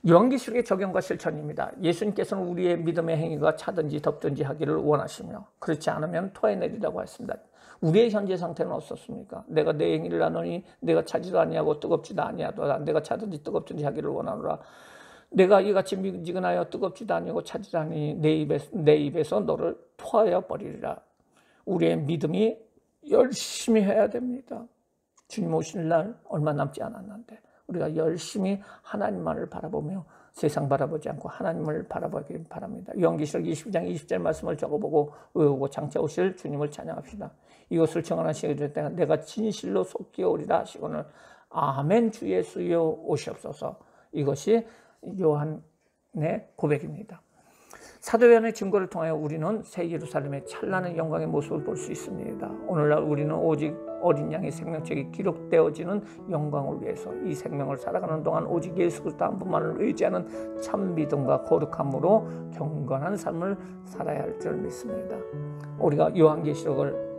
요한계시록의 적용과 실천입니다. 예수님께서는 우리의 믿음의 행위가 차든지 덥든지 하기를 원하시며 그렇지 않으면 토해내리라고 했습니다. 우리의 현재 상태는 어떻습니까? 내가 내 행위를 하노니 내가 차지도 아니하고 뜨겁지도 아니하도다. 내가 차든지 뜨겁든지 하기를 원하노라. 내가 이같이 미지근하여 뜨겁지도 아니하고 차지도 아니하니 내 입에서 너를 토하여 버리리라. 우리의 믿음이 열심히 해야 됩니다. 주님 오실 날 얼마 남지 않았는데 우리가 열심히 하나님만을 바라보며 세상 바라보지 않고 하나님을 바라보길 바랍니다. 요한계시록 22장 20절 말씀을 적어보고 외우고 장차 오실 주님을 찬양합시다. 이것을 청하시기를 내가 진실로 속히 오리라 하시거늘 아멘 주 예수여 오시옵소서. 이것이 요한의 고백입니다. 사도 요한의 증거를 통하여 우리는 새 예루살렘의 찬란한 영광의 모습을 볼 수 있습니다. 오늘날 우리는 오직 어린 양의 생명책이 기록되어지는 영광을 위해서 이 생명을 살아가는 동안 오직 예수 그리스도 한 분만을 의지하는 참 믿음과 거룩함으로 경건한 삶을 살아야 할 줄 믿습니다. 우리가 요한계시록을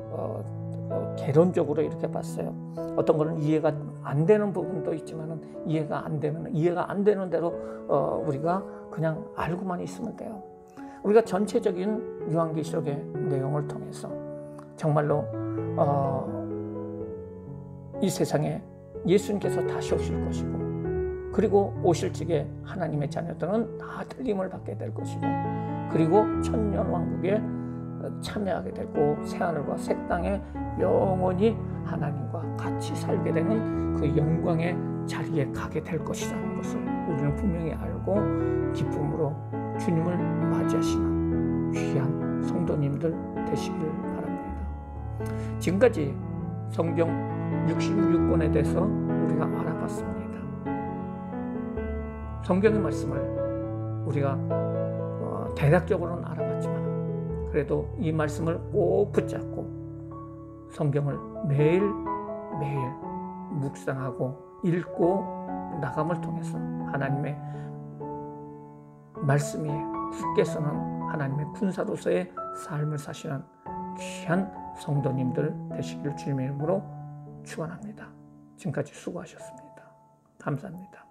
개론적으로 이렇게 봤어요. 어떤 거는 이해가 안 되는 부분도 있지만 이해가 안 되는 대로 우리가 그냥 알고만 있으면 돼요. 우리가 전체적인 요한계시록의 내용을 통해서 정말로 이 세상에 예수님께서 다시 오실 것이고 그리고 오실 적에 하나님의 자녀들은 다 틀림을 받게 될 것이고 그리고 천년왕국에 참여하게 되고 새하늘과 새 땅에 영원히 하나님과 같이 살게 되는 그 영광의 자리에 가게 될 것이라는 것을 우리는 분명히 알고 기쁨으로 주님을 맞이하시는 귀한 성도님들 되시길 바랍니다. 지금까지 성경 66권에 대해서 우리가 알아봤습니다. 성경의 말씀을 우리가 대략적으로는 알아봤지만 그래도 이 말씀을 꼭 붙잡고 성경을 매일매일 묵상하고 읽고 나감을 통해서 하나님의 말씀 위에 굳게 서는 하나님의 군사로서의 삶을 사시는 귀한 성도님들 되시길 주님의 이름으로 축원합니다. 지금까지 수고하셨습니다. 감사합니다.